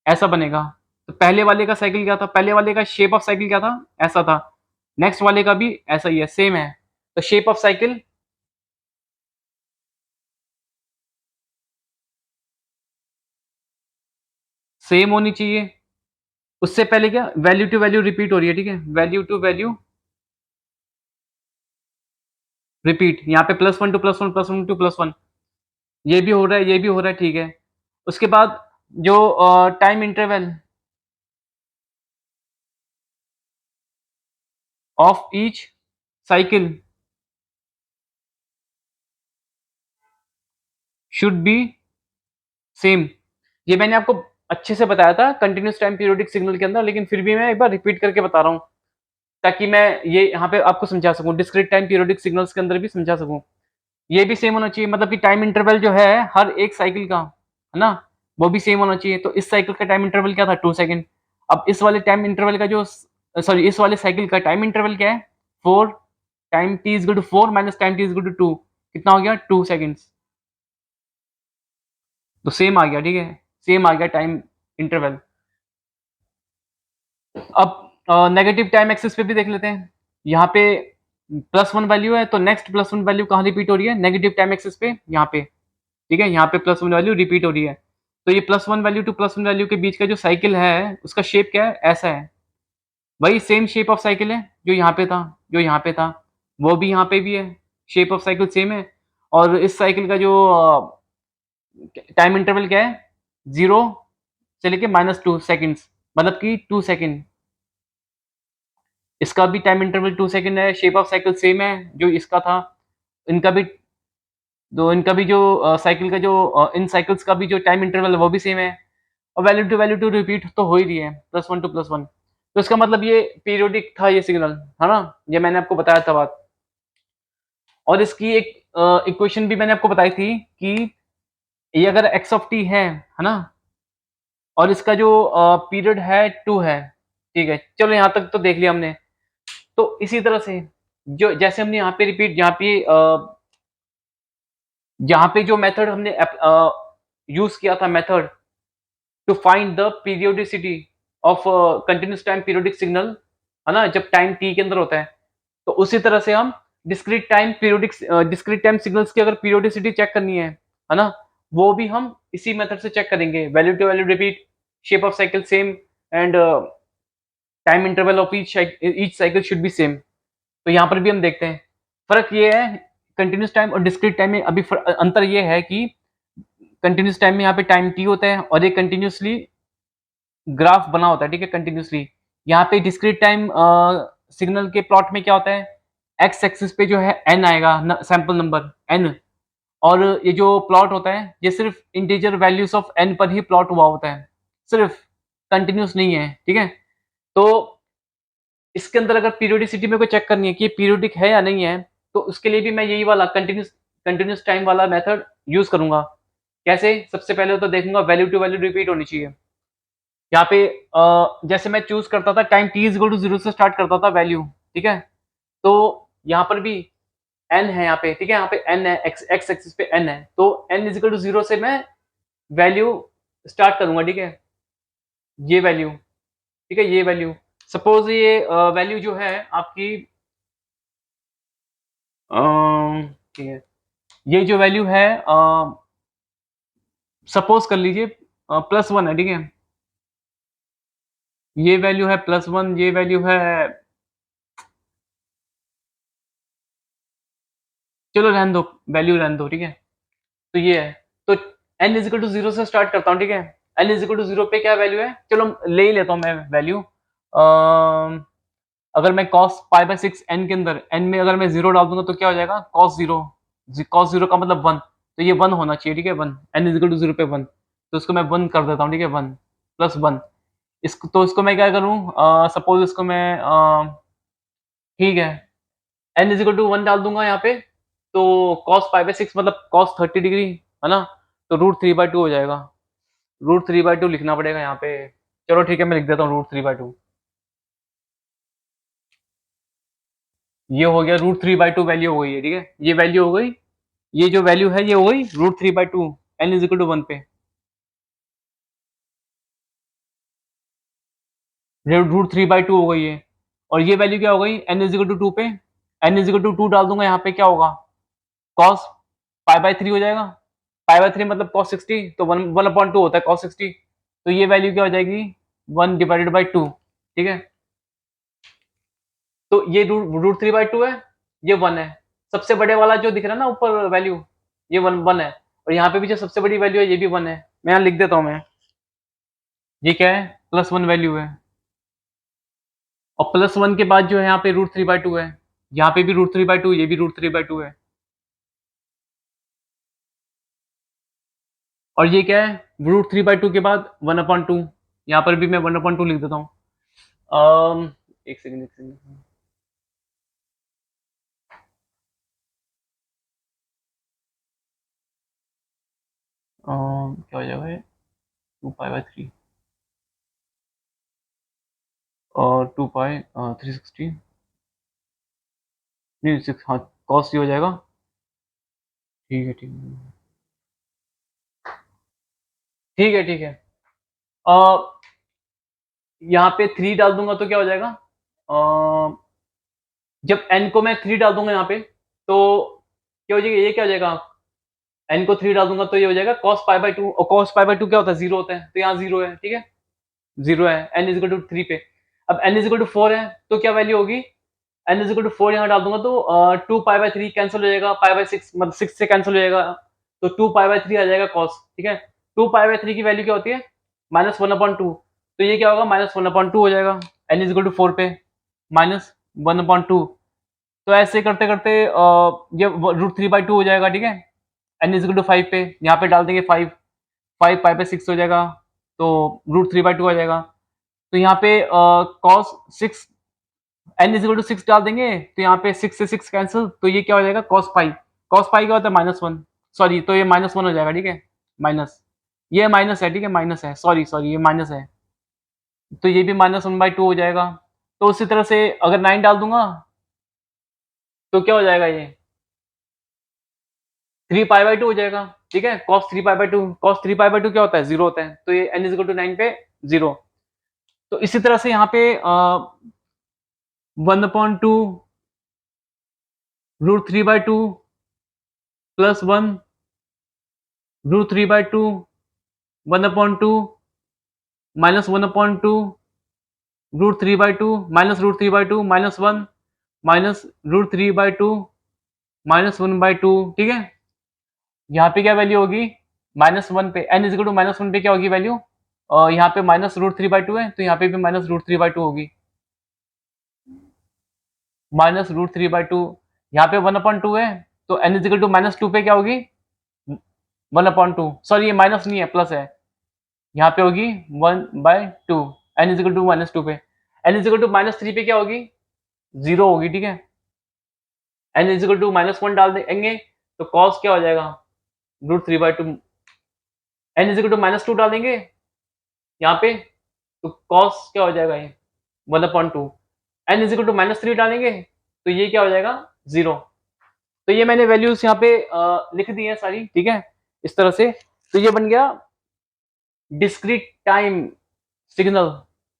ऐसा बनेगा। तो पहले वाले का साइकिल क्या था, पहले वाले का शेप ऑफ साइकिल क्या था, ऐसा था। नेक्स्ट वाले का भी ऐसा ही है, सेम है। तो शेप ऑफ साइकिल सेम होनी चाहिए। उससे पहले क्या, वैल्यू टू वैल्यू रिपीट हो रही है, ठीक है, वैल्यू टू वैल्यू रिपीट, यहाँ पे +1 टू +1, +1 टू +1, ये भी हो रहा है, ये भी हो रहा है, ठीक है। उसके बाद जो time interval of each cycle should be same. ये मैंने आपको अच्छे से बताया था कंटिन्यूस टाइम पीरियोडिक सिग्नल के अंदर, लेकिन फिर भी मैं एक बार रिपीट करके बता रहा हूँ ताकि मैं ये यहाँ पे आपको समझा सकूँ, डिस्क्रीट टाइम पीरियोडिक सिग्नल्स के अंदर भी समझा सकूँ। ये भी सेम होना चाहिए, मतलब कि टाइम इंटरवल जो है हर एक साइकिल का, है ना, वो भी सेम होना चाहिए। तो इस साइकिल का टाइम इंटरवल क्या था, 2 सेकंड। अब इस वाले टाइम इंटरवल का जो सॉरी इस वाले साइकिल का टाइम इंटरवल क्या है, 4, time t is equal to 4 minus time t is equal to 2, कितना हो गया, 2 सेकंड्स। तो सेम आ गया, ठीक है, सेम आ गया टाइम इंटरवल। अब नेगेटिव टाइम एक्सिस पे भी देख लेते हैं। यहाँ पे +1 वैल्यू है, तो नेक्स्ट +1 वैल्यू कहाँ रिपीट हो रही है, नेगेटिव टाइम एक्सिस पे, यहाँ पे, ठीक है, यहाँ पे +1 वैल्यू रिपीट हो रही है। तो ये +1 वैल्यू टू +1 वैल्यू के बीच का जो साइकिल है उसका शेप क्या है, ऐसा है। वही सेम शेप ऑफ साइकिल है जो यहाँ पे था, जो यहाँ पे था वो भी यहाँ पे भी है, शेप ऑफ साइकिल सेम है। और इस साइकिल का जो टाइम इंटरवल क्या है, 0 से लेके -2 सेकंड्स, मतलब कि 2 सेकंड। इसका भी टाइम इंटरवल 2 सेकंड है, शेप ऑफ साइकिल सेम है जो इसका था। इनका भी, तो इनका भी जो साइकिल का जो इन साइकिल्स का भी जो टाइम इंटरवल है वो भी सेम है। और वैल्यू टू रिपीट तो हो ही रही है, +1 टू +1। तो इसका मतलब ये पीरियोडिक था ये सिग्नल, है ना, ये मैंने आपको बताया था बात। और इसकी एक इक्वेशन भी मैंने आपको बताई थी कि ये अगर x ऑफ t है ना, और इसका जो पीरियड है 2 है, ठीक है, चलो यहाँ तक तो देख लिया हमने। तो इसी तरह से जो जैसे हमने यहाँ पे रिपीट, यहाँ पे जो मेथड हमने यूज किया था, method to find the periodicity of continuous time periodic signal, है ना, जब टाइम टी के अंदर होता है, तो उसी तरह से हम डिस्क्रीट टाइम सिग्नल्स की अगर पीरियोडिसिटी चेक करनी है ना, वो भी हम इसी मेथड से चेक करेंगे, value to value repeat, shape of cycle same, and time interval of each cycle should be same. तो यहाँ पर भी हम देखते हैं फर्क ये है, कंटिन्यूस टाइम और डिस्क्रीट टाइम में अभी अंतर ये है कि कंटिन्यूस टाइम में यहाँ पे टाइम टी होता है और ये कंटिन्यूसली ग्राफ बना होता है, ठीक है, कंटिन्यूसली। यहाँ पे डिस्क्रीट टाइम सिग्नल के प्लॉट में क्या होता है, एक्स एक्सिस पे जो है एन आएगा, सैंपल नंबर एन, और ये जो प्लॉट होता है ये सिर्फ इंटीजर वैल्यूज ऑफ एन पर ही प्लॉट हुआ होता है, सिर्फ, कंटिन्यूस नहीं है, ठीक है। तो इसके अंदर अगर पीरियोडिसिटी में कोई चेक करनी है कि ये पीरियोडिक है या नहीं है, तो उसके लिए भी मैं यही वाला कंटिन्यूस कंटिन्यूस टाइम वाला मेथड यूज करूंगा। कैसे, सबसे पहले तो देखूंगा वैल्यू टू वैल्यू रिपीट होनी चाहिए। यहाँ पे जैसे मैं चूज करता था time t is equal to 0 से स्टार्ट करता था वैल्यू, ठीक है। तो यहाँ पर भी एन है यहाँ पे, ठीक है, यहाँ पे एन है, एक्स एक्स एक्सिस पे एन है, तो एन इज इक्वल टू 0 से मैं वैल्यू स्टार्ट करूंगा, ठीक है, ये वैल्यू, ठीक है, ये वैल्यू, सपोज ये वैल्यू जो है आपकी, ठीक है, ये जो वैल्यू है सपोज कर लीजिए +1 है, ठीक है, ये वैल्यू है +1, ये वैल्यू है, चलो रहने दो, वैल्यू रहने दो, ठीक है। तो ये है, तो n इज इक्वल टू 0 से स्टार्ट करता हूँ, ठीक है, n इज इक्वल टू 0 पे क्या वैल्यू है, चलो ले ही लेता हूँ मैं वैल्यू। अगर मैं cos π/6 n के अंदर n में अगर मैं 0 डाल दूंगा तो क्या हो जाएगा, cos 0 का मतलब 1, तो ये 1 होना चाहिए, ठीक है, 1, n इज इक्वल टू 0 पे 1, तो इसको मैं 1 कर देता हूँ, ठीक है, 1 +1। इसको तो इसको मैं क्या करूँ, सपोज इसको मैं ठीक है, n इज इक्वल टू 1 डाल दूंगा यहाँ पे, तो cos π/6 मतलब cos 30 डिग्री, है ना, तो √3/2 हो जाएगा, √3/2 लिखना पड़ेगा यहाँ पे। चलो ठीक है, मैं लिख देता हूँ √3/2, ये हो गया, √3/2 वैल्यू हो गई है, ठीक है, ये वैल्यू हो गई ये जो वैल्यू है ये हो गई √3/2 n इज इक्वल टू 1 पे, √3/2 हो गई है। और ये वैल्यू क्या हो गई n इज इक्वल टू 2 पे, n इज इक्वल टू 2 डाल दूंगा यहाँ पे, क्या होगा cos π/3 हो जाएगा। π/3 मतलब cos 60, तो 1/2 होता है cos 60, तो ये वैल्यू क्या हो जाएगी 1/2, ठीक है। तो ये √3/2 है, ये 1 है। सबसे बड़े वाला जो दिख रहा है ना ऊपर वैल्यू, ये 1 है, और यहाँ पे भी जो सबसे बड़ी वैल्यू है ये भी 1 है। मैं यहाँ लिख देता हूँ मैं, ये क्या है +1 वैल्यू है, और +1 के बाद जो है यहाँ पे √3/2 है, यहाँ पे भी √3/2, ये भी √3/2 है, और ये क्या है √3/2 के बाद 1/2, यहाँ पर भी मैं 1/2 लिख देता हूँ। एक सेकंड, एक सेकंड, क्या हो जाएगा ये 2π/3 और 2π 360 नहीं 6, हाँ cos ये हो जाएगा, ठीक है ठीक है ठीक है ठीक है। यहाँ पे 3 डाल दूंगा तो क्या हो जाएगा, अ, जब n को मैं 3 डाल दूंगा यहाँ पे, तो क्या हो जाएगा, ये क्या हो जाएगा, n को 3 डाल दूंगा तो ये हो जाएगा cos π/2, और cos π/2 क्या होता है 0 होता है, तो यहाँ 0 है, ठीक है 0 है n इज इक्वल टू 3 पे। अब n इज इक्वल टू 4 है तो क्या वैल्यू होगी, n इज इक्वल टू 4 यहाँ डाल दूंगा तो 2π/3 कैंसिल हो जाएगा, π/6 मतलब 6 से कैंसिल हो जाएगा, तो 2π/3 आ जाएगा cos, ठीक है। 2π/3 की वैल्यू क्या होती है -1/2, तो ये क्या होगा -1/2 हो जाएगा n इज इक्वल टू 4 पे, -1/2। तो ऐसे करते करते ये √3/2 हो जाएगा, ठीक है। n इज इक्वल टू 5 पे, यहाँ पे डाल देंगे 5, 5 π/6 हो जाएगा, तो √3/2 आ जाएगा। तो यहाँ पे cos 6 n is equal to 6 डाल देंगे, तो यहाँ पे 6 से 6 कैंसिल, तो ये क्या हो जाएगा cos पाई, cos पाई क्या होता है -1, सॉरी तो ये -1 हो जाएगा, ठीक है माइनस, ये माइनस है, ठीक है माइनस है, सॉरी सॉरी ये माइनस है, तो ये भी -1/2 हो जाएगा। तो उसी तरह से अगर 9 डाल दूंगा तो क्या हो जाएगा ये 3π/2 हो जाएगा, ठीक है cos 3π/2, cos 3π/2 क्या होता है 0 होता है, तो ये n इज इक्वल टू 9 पे 0। तो इसी तरह से यहाँ पे 1/2 √3/2 +1 √3/2 1/2 -1/2 √3/2 -√3/2 -1 -√3/2 -1/2, ठीक है। यहाँ पे क्या वैल्यू होगी -1 पे, n इज इक्वल टू -1 पे क्या होगी वैल्यू, यहाँ पे -√3/2 है, तो यहाँ पे भी -√3/2 होगी, -√3/2, यहाँ पे 1/2 है, तो n इज इक्वल टू -2 पे क्या होगी 1/2, सॉरी ये माइनस नहीं है प्लस है, यहाँ पे होगी 1/2, n इज इक्वल टू -2 पे, n इज इक्वल टू -3 पे क्या होगी 0 होगी, ठीक है। n इज इक्वल टू -1 डाल देंगे तो cos क्या हो जाएगा √3/2, n इज इक्वल टू -2 डाल देंगे यहाँ पे, तो cos क्या हो जाएगा ये 1/2, n इज इक्वल टू -3 डालेंगे तो ये क्या हो जाएगा 0। तो ये मैंने वैल्यूज यहाँ पे लिख दी है सारी, ठीक है इस तरह से। तो ये बन गया डिस्क्रीट टाइम सिग्नल,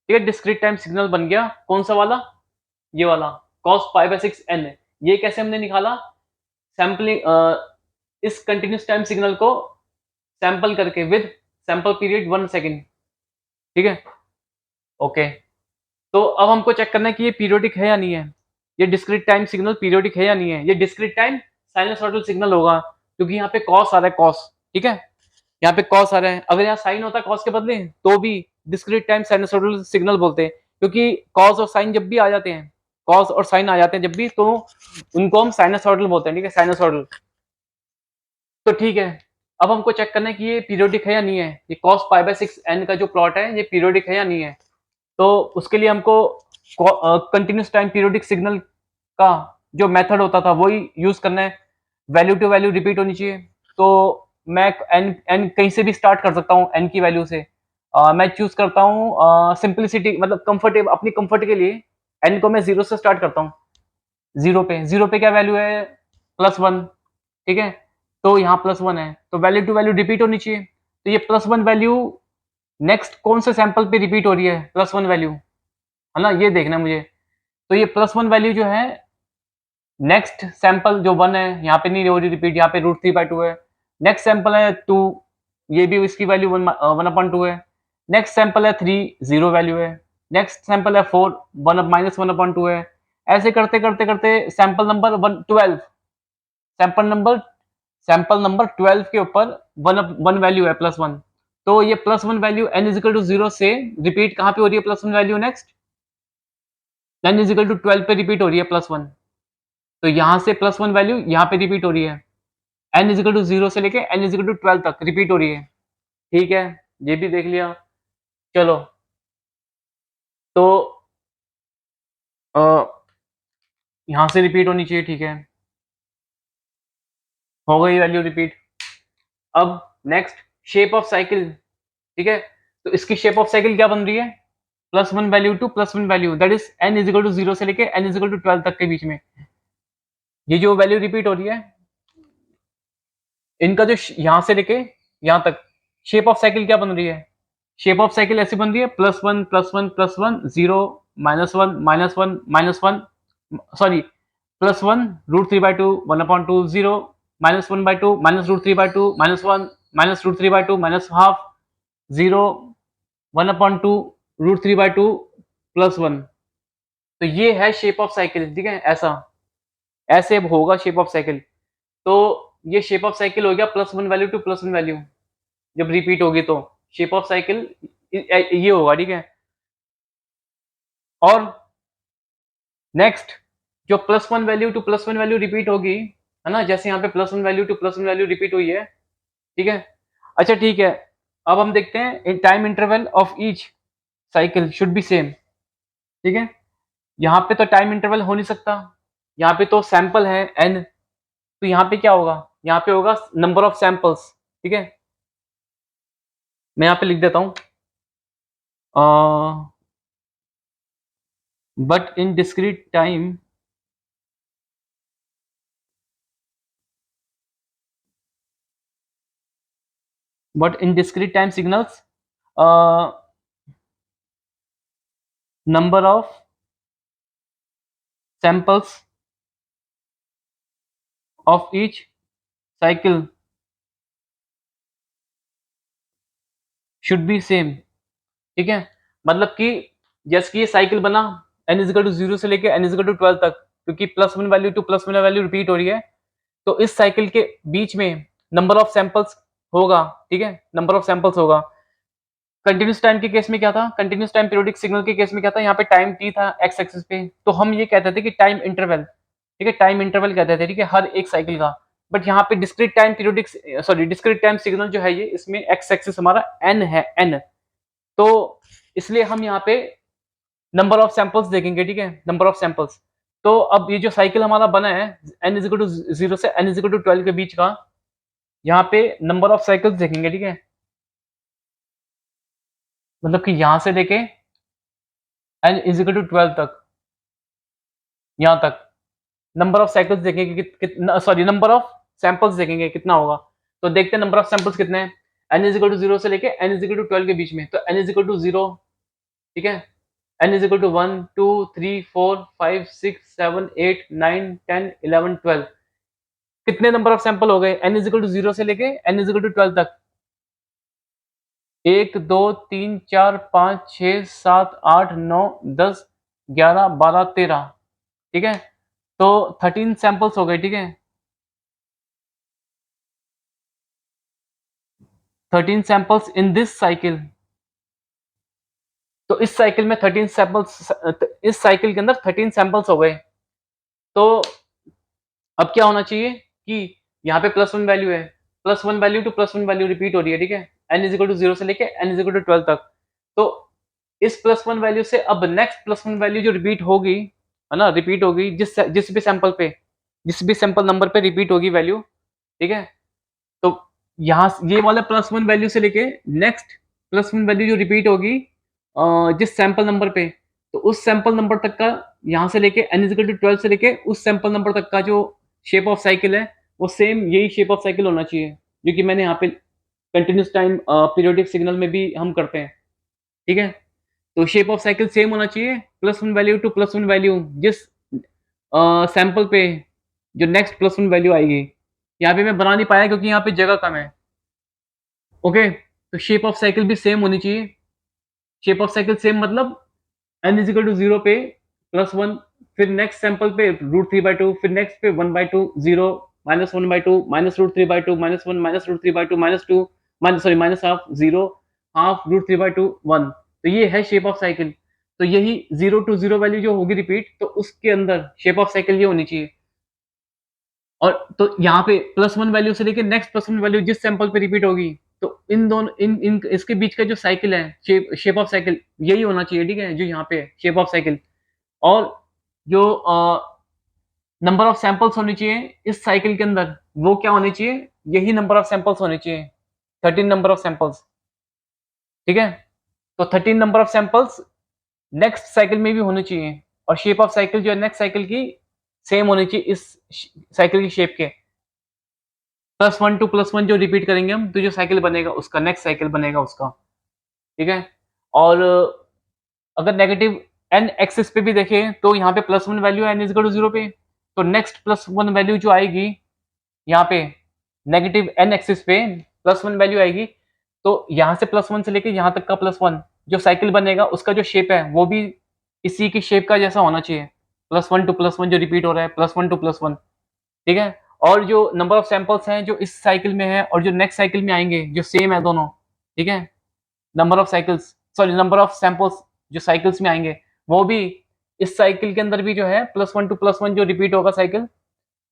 ठीक है डिस्क्रीट टाइम सिग्नल बन गया, कौन सा वाला, ये वाला cos π/6 n। ये कैसे हमने निकाला, सैम्पलिंग इस कंटिन्यूस टाइम सिग्नल को सैंपल करके विद सैंपल पीरियड 1 सेकेंड, ठीक है ओके। तो अब हमको चेक करना है कि ये पीरियोडिक है या नहीं है, ये डिस्क्रीट टाइम सिग्नल पीरियोडिक है या नहीं है। ये डिस्क्रीट टाइम साइनसॉइडल सिग्नल होगा, क्योंकि यहाँ पे कॉस आ रहा है कॉस, ठीक है यहाँ पे कॉस आ रहा है, अगर यहाँ साइन होता कॉस के बदले तो भी डिस्क्रीट टाइम साइनसॉइडल सिग्नल बोलते हैं, क्योंकि कॉस और साइन जब भी आ जाते हैं, कॉस और साइन आ जाते हैं जब भी, तो उनको हम साइनसॉइडल बोलते हैं, ठीक है साइनसॉइडल। तो ठीक है, अब हमको चेक करना है कि ये पीरियोडिक है या नहीं है, ये cos π/6 n का जो प्लॉट है ये पीरियोडिक है या नहीं है। तो उसके लिए हमको कंटिन्यूस टाइम पीरियोडिक सिग्नल का जो मेथड होता था वही यूज करना है, वैल्यू टू वैल्यू रिपीट होनी चाहिए। तो मैं n कहीं से भी स्टार्ट कर सकता हूँ n की वैल्यू से, मैं चूज करता हूँ सिंपलिसिटी मतलब कंफर्टेबल, अपनी कंफर्ट के लिए n को मैं 0 से स्टार्ट करता हूँ, 0 पे क्या वैल्यू है +1, ठीक है तो यहाँ +1 है, तो वैल्यू टू वैल्यू रिपीट होनी चाहिए। तो ये +1 वैल्यू नेक्स्ट कौन से सैंपल पे रिपीट हो रही है, +1 वैल्यू, है ना? ये देखना है मुझे। तो ये +1 वैल्यू जो है नेक्स्ट सैंपल जो 1 है, यहाँ पे नहीं हो रही रिपीट, यहाँ पे √3/2 है। नेक्स्ट सैंपल है 2, ये भी इसकी वैल्यू 1/2 है। नेक्स्ट सैंपल है 3, 0 वैल्यू है। नेक्स्ट सैंपल है 4, -1/2 है। ऐसे करते करते करते सैंपल नंबर 12, सैंपल नंबर 12 के ऊपर 1 वैल्यू है +1। तो ये +1 वैल्यू n=0 से रिपीट कहाँ पे हो रही है +1 वैल्यू नेक्स्ट? n=12 पे रिपीट हो रही है +1। तो यहाँ से +1 वैल्यू यहाँ पे रिपीट हो रही है। n=0 से लेके n=12 तक रिपीट हो रही है। ठीक है, ये भी देख लिया। चलो, तो अ, यहाँ से रिपीट होनी चाहिए, ठीक है। हो गई वैल्यू रिपीट। अब नेक्स्ट शेप ऑफ साइकिल, ठीक है। तो इसकी शेप ऑफ साइकिल क्या बन रही है? +1 value to +1 value, that is n=0 से लेके n=12 तक के बीच में ये जो वैल्यू रिपीट हो रही है, इनका जो यहां से लेके यहां तक शेप ऑफ साइकिल क्या बन रही है? शेप ऑफ साइकिल ऐसी बन रही है +1 +1 +1 0 -1 -1 -1, सॉरी, +1 √3/2 1/2 0 -1/2 -√3/2 -1 -√3/2 -½ 0 1/2 √3/2 +1। तो ये है शेप ऑफ साइकिल, ठीक है। ऐसा ऐसे होगा शेप ऑफ साइकिल। तो ये शेप ऑफ साइकिल हो गया +1 वैल्यू टू +1 वैल्यू, जब रिपीट होगी तो शेप ऑफ साइकिल ये होगा, ठीक है। और नेक्स्ट जो +1 वैल्यू टू +1 वैल्यू रिपीट होगी, है ना, जैसे यहाँ पे +1 वैल्यू टू +1 वैल्यू रिपीट हुई है, ठीक है। अच्छा, ठीक है। अब हम देखते हैं time interval of each cycle should be same, ठीक है। यहाँ पे तो टाइम इंटरवल हो नहीं सकता, यहाँ पे तो सैंपल है n, तो यहाँ पे क्या होगा? यहाँ पे होगा नंबर ऑफ सैंपल्स, ठीक है। मैं यहाँ पे लिख देता हूँ, but in discrete time signals number of samples of each cycle should be same, ठीक है। मतलब कि जैसे कि ये साइकिल बना n=0 से लेके n=12 तक, क्योंकि +1 वैल्यू टू +1 वैल्यू रिपीट हो रही है, तो इस साइकिल के बीच में नंबर ऑफ सैंपल्स होगा, ठीक है, नंबर ऑफ सैंपल्स होगा। कंटिन्यूस टाइम के केस में क्या था? कंटिन्यूस टाइम पीरियोडिक सिग्नल के केस में क्या था? यहाँ पे टाइम t था x एक्सिस पे, तो हम ये कहते थे कि टाइम इंटरवल, ठीक है, टाइम इंटरवल कहते थे, ठीक है, हर एक साइकिल का। बट यहाँ पे discrete time periodic, sorry, discrete time signal जो है ये, इसमें x एक्सिस हमारा n है, n। तो इसलिए हम यहाँ पे नंबर ऑफ सैंपल्स देखेंगे, ठीक है, नंबर ऑफ सैंपल्स। तो अब ये जो साइकिल हमारा बना है n=0 से n=12 के बीच का, यहाँ पे नंबर ऑफ साइकिल्स देखेंगे, ठीक है। मतलब कि यहाँ से लेके n=12 तक, यहाँ तक नंबर ऑफ साइकिल्स देखेंगे कि सॉरी, नंबर ऑफ सैंपल्स देखेंगे कितना होगा। तो देखते हैं नंबर ऑफ सैंपल्स कितने हैं। n=0 से लेके n=12 के बीच में, तो n=0, ठीक है, n=1 2 3 4 5 6 7 8 9 10 11 12, कितने नंबर ऑफ सैंपल हो गए n=0 से लेके n=12 तक? 1 2 3 4 5 6 7 8 9 10 11 12 13, ठीक है। तो 13 सैंपल्स हो गए, ठीक है, 13 सैंपल्स इन दिस साइकिल। तो इस साइकिल में 13 सैंपल्स, इस साइकिल के अंदर 13 सैंपल्स हो गए। तो अब क्या होना चाहिए कि यहाँ पे +1 वैल्यू है, +1 वैल्यू टू +1 वैल्यू रिपीट हो रही है, ठीक है, n=0 से लेके n=12 तक। तो इस +1 वैल्यू से अब नेक्स्ट +1 वैल्यू जो रिपीट होगी, है ना, रिपीट होगी जिस भी सैंपल पे, जिस भी सैंपल नंबर पे रिपीट होगी वैल्यू, ठीक है। तो यहाँ ये वाला +1 वैल्यू से लेके नेक्स्ट +1 वैल्यू जो रिपीट होगी जिस सैंपल नंबर पे, तो उस सैंपल नंबर तक का, यहाँ से लेके n=12 से लेके उस सैंपल नंबर तक का जो शेप ऑफ साइकिल है, वो सेम यही शेप ऑफ साइकिल होना चाहिए, जो कि मैंने यहाँ पे कंटिन्यूस टाइम पीरियोडिक सिग्नल में भी हम करते हैं, ठीक है? तो शेप ऑफ साइकिल सेम होना चाहिए, +1 वैल्यू टू +1 वैल्यू जिस सैंपल पे जो नेक्स्ट +1 वैल्यू आएगी। यहाँ पे मैं बना नहीं पाया क्योंकि यहाँ पे जगह कम है। ओके, तो शेप ऑफ साइकिल भी सेम होनी चाहिए। शेप ऑफ साइकिल सेम मतलब n इज इक्वल टू 0 पे +1, फिर नेक्स्ट सैंपल पे √3/2, फिर नेक्स्ट पे 1/2, 0, -1/2, -√3/2, -1, -√3/2, -2, सॉरी -हाफ, 0, हाफ √3/2, 1। तो ये है शेप ऑफ साइकिल। तो यही 0 टू 0 वैल्यू जो होगी रिपीट, तो उसके अंदर शेप ऑफ साइकिल ये होनी चाहिए। और तो यहाँ पे +1 वैल्यू से लेके नेक्स्ट +1 वैल्यू जिस सैंपल पे रिपीट होगी, तो इन दोनों इन इन इसके बीच का जो साइकिल है, शेप ऑफ साइकिल यही होना चाहिए, ठीक है? जो यहाँ पे है शेप ऑफ साइकिल। और जो नंबर ऑफ सैंपल्स होने चाहिए इस साइकिल के अंदर, वो क्या होने चाहिए? यही नंबर ऑफ सैंपल्स होने चाहिए, 13 नंबर ऑफ सैंपल्स, ठीक है? तो 13 number of samples next cycle में भी होने चाहिए, और शेप ऑफ साइकिल जो है नेक्स्ट साइकिल की सेम होनी चाहिए इस साइकिल की शेप के। +1 टू +1 जो रिपीट करेंगे हम, तो जो साइकिल बनेगा उसका नेक्स्ट साइकिल बनेगा उसका, ठीक है? और अगर नेगेटिव n एक्सिस पे भी देखें, तो यहाँ पे +1 वैल्यू है n इज इक्वल टू 0 पे, तो नेक्स्ट +1 वैल्यू जो आएगी यहाँ पे नेगेटिव n एक्सिस पे +1 वैल्यू आएगी, तो यहाँ से +1 से लेके यहाँ तक का +1 जो साइकिल बनेगा उसका जो शेप है वो भी इसी की शेप का जैसा होना चाहिए। +1 टू +1 जो रिपीट हो रहा है, +1 टू +1, ठीक है? और जो नंबर ऑफ सैंपल्स हैं जो इस साइकिल में है और जो नेक्स्ट साइकिल में आएंगे, जो सेम है दोनों, ठीक है? Number of cycles, sorry number of samples जो साइकिल्स में आएंगे, वो भी इस साइकिल के अंदर भी जो है +1 टू +1 जो रिपीट होगा साइकिल,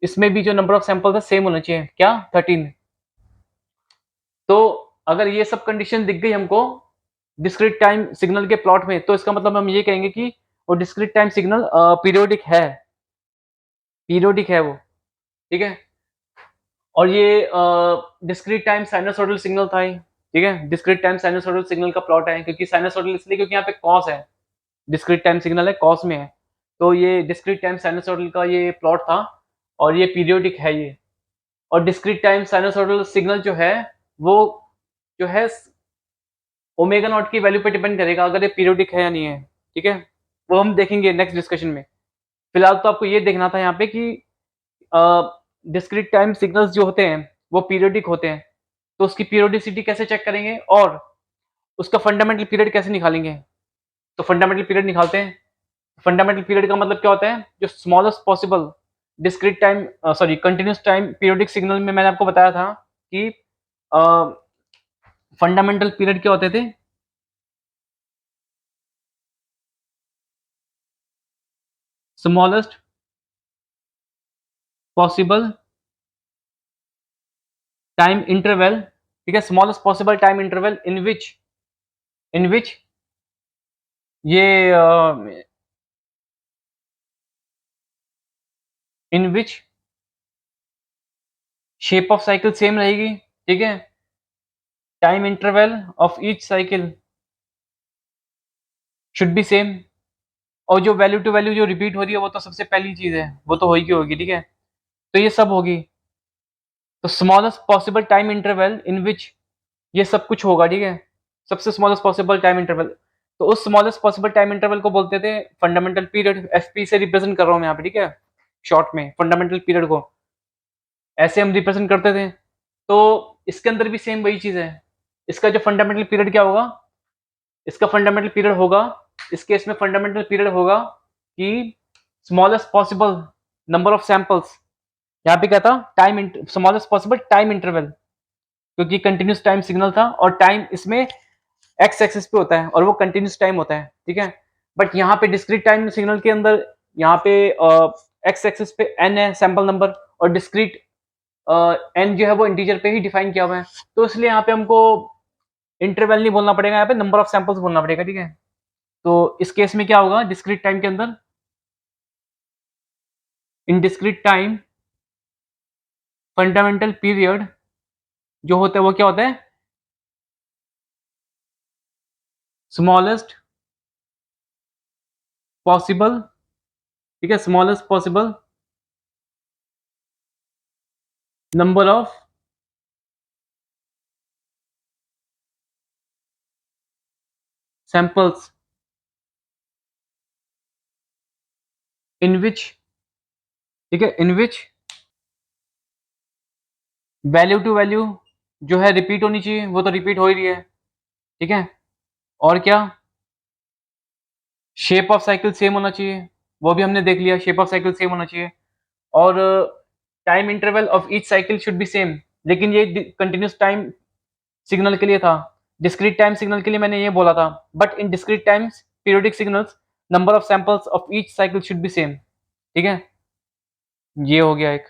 इसमें भी जो नंबर ऑफ सैंपल्स है सेम होना चाहिए, क्या? 13। तो अगर ये सब कंडीशन दिख गई हमको डिस्क्रीट टाइम सिग्नल के प्लॉट में, तो इसका मतलब हम ये कहेंगे कि वो डिस्क्रीट टाइम सिग्नल पीरियोडिक है वो, ठीक है? और ये डिस्क्रीट टाइम साइनसॉइडल सिग्नल था ये, ठीक है? डिस्क्रीट टाइम साइनसॉइडल सिग्नल का प्लॉट है, क्योंकि साइनसॉइडल इसलिए क्योंकि यहाँ पे कॉस है, डिस्क्रीट टाइम सिग्नल है, कॉस में है। तो ये डिस्क्रीट टाइम साइनसॉइडल का ये प्लॉट था, और ये पीरियोडिक है ये। और डिस्क्रीट टाइम साइनसॉइडल सिग्नल जो है, वो जो है ओमेगा नॉट की वैल्यू पे डिपेंड करेगा अगर ये पीरियोडिक है या नहीं है, ठीक है? वो हम देखेंगे नेक्स्ट डिस्कशन में। फिलहाल तो आपको ये देखना था यहाँ पे कि डिस्क्रीट टाइम सिग्नल्स जो होते हैं वो पीरियोडिक होते हैं, तो उसकी पीरियोडिसिटी कैसे चेक करेंगे और उसका फंडामेंटल पीरियड कैसे निकालेंगे? तो फंडामेंटल पीरियड निकालते हैं। फंडामेंटल पीरियड का मतलब क्या होता है? जो smallest possible discrete time sorry continuous time periodic signal में मैंने आपको बताया था कि फंडामेंटल पीरियड क्या होते थे? स्मॉलेस्ट पॉसिबल टाइम इंटरवल, ठीक है? Smallest possible time interval in which ये in which shape of cycle same रहेगी, ठीक है? Time interval of each cycle should be same, और जो वैल्यू टू वैल्यू जो रिपीट हो रही है वो तो सबसे पहली चीज है, वो तो होगी होगी, ठीक है? तो ये सब होगी। तो smallest possible time interval in which ये सब कुछ होगा, ठीक है? सबसे स्मॉलेस्ट पॉसिबल टाइम इंटरवल, तो उस स्मॉलेस्ट पॉसिबल टाइम इंटरवल को बोलते थे फंडामेंटल पीरियड। एफपी से रिप्रेजेंट कर रहा हूँ मैं यहाँ पे, ठीक है? शॉर्ट में फंडामेंटल पीरियड को ऐसे हम रिप्रेजेंट करते थे। तो इसके अंदर भी सेम वही चीज है। इसका जो फंडामेंटल पीरियड क्या होगा? इसका फंडामेंटल पीरियड होगा, इस केस में फंडामेंटल पीरियड होगा कि smallest possible number of samples, यहाँ पे क्या था? स्मॉलेस्ट पॉसिबल टाइम इंटरवल, क्योंकि कंटिन्यूस टाइम सिग्नल था और टाइम इसमें एक्स एक्सिस पे होता है और वो कंटिन्यूस टाइम होता है, ठीक है? बट यहाँ पे डिस्क्रीट टाइम सिग्नल के अंदर यहाँ पे एक्स एक्सिस पे एन है सैंपल नंबर, और डिस्क्रीट एन जो है वो इंटीजर पे ही डिफाइन किया हुआ है, तो इसलिए यहाँ पे हमको इंटरवल नहीं बोलना पड़ेगा, यहाँ पे नंबर ऑफ सैंपल्स बोलना पड़ेगा, ठीक है? तो इस केस में क्या होगा? डिस्क्रीट टाइम के अंदर, इन डिस्क्रीट टाइम फंडामेंटल पीरियड जो होता है वो क्या होता है? स्मॉलेस्ट पॉसिबल, ठीक है? Smallest possible number of samples in which, ठीक है, in which value to value जो है रिपीट होनी चाहिए, वो तो रिपीट हो ही रही है, ठीक है। और क्या, शेप ऑफ साइकिल सेम होना चाहिए, वो भी हमने देख लिया, शेप ऑफ साइकिल सेम होना चाहिए। और time interval of each cycle should be same, लेकिन ये कंटिन्यूस टाइम सिग्नल के लिए था। डिस्क्रीट टाइम सिग्नल के लिए मैंने ये बोला था, but in discrete times periodic signals number of samples of each cycle should be same, ठीक है। ये हो गया एक।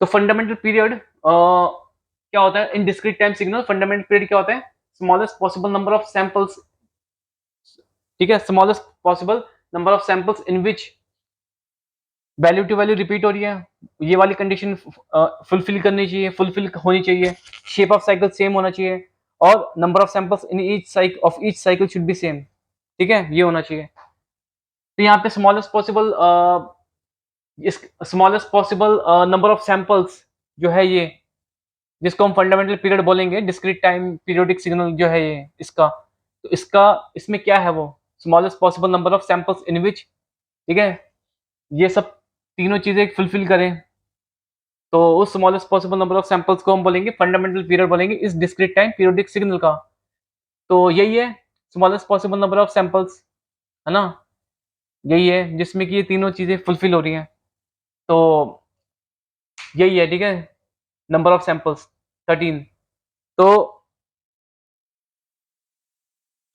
तो फंडामेंटल पीरियड क्या होता है in discrete time signal? Fundamental period क्या होता है? Smallest possible number of samples, ठीक है, smallest possible number of samples in which value to value repeat हो रही है, ये वाली कंडीशन फुलफिल करनी चाहिए, फुलफिल होनी चाहिए। शेप ऑफ साइकिल सेम होना चाहिए, और number of samples in each cycle should be same, ठीक है, ये होना चाहिए। तो यहाँ पे smallest possible number of samples जो है ये, जिसको हम फंडामेंटल पीरियड बोलेंगे, डिस्क्रीट टाइम पीरियोडिक सिग्नल जो है ये इसका, तो इसका इसमें क्या है, वो smallest possible number of samples in which, ठीक है, ये सब तीनों चीजें फुलफिल करें, तो उस smallest possible number of samples को हम बोलेंगे फंडामेंटल पीरियड बोलेंगे इस डिस्क्रीट टाइम पीरियोडिक सिग्नल का। तो यही है smallest possible number of samples, है ना, यही है जिसमें कि ये तीनों चीजें फुलफिल हो रही हैं। तो यही है, ठीक है, नंबर ऑफ सैंपल्स 13। तो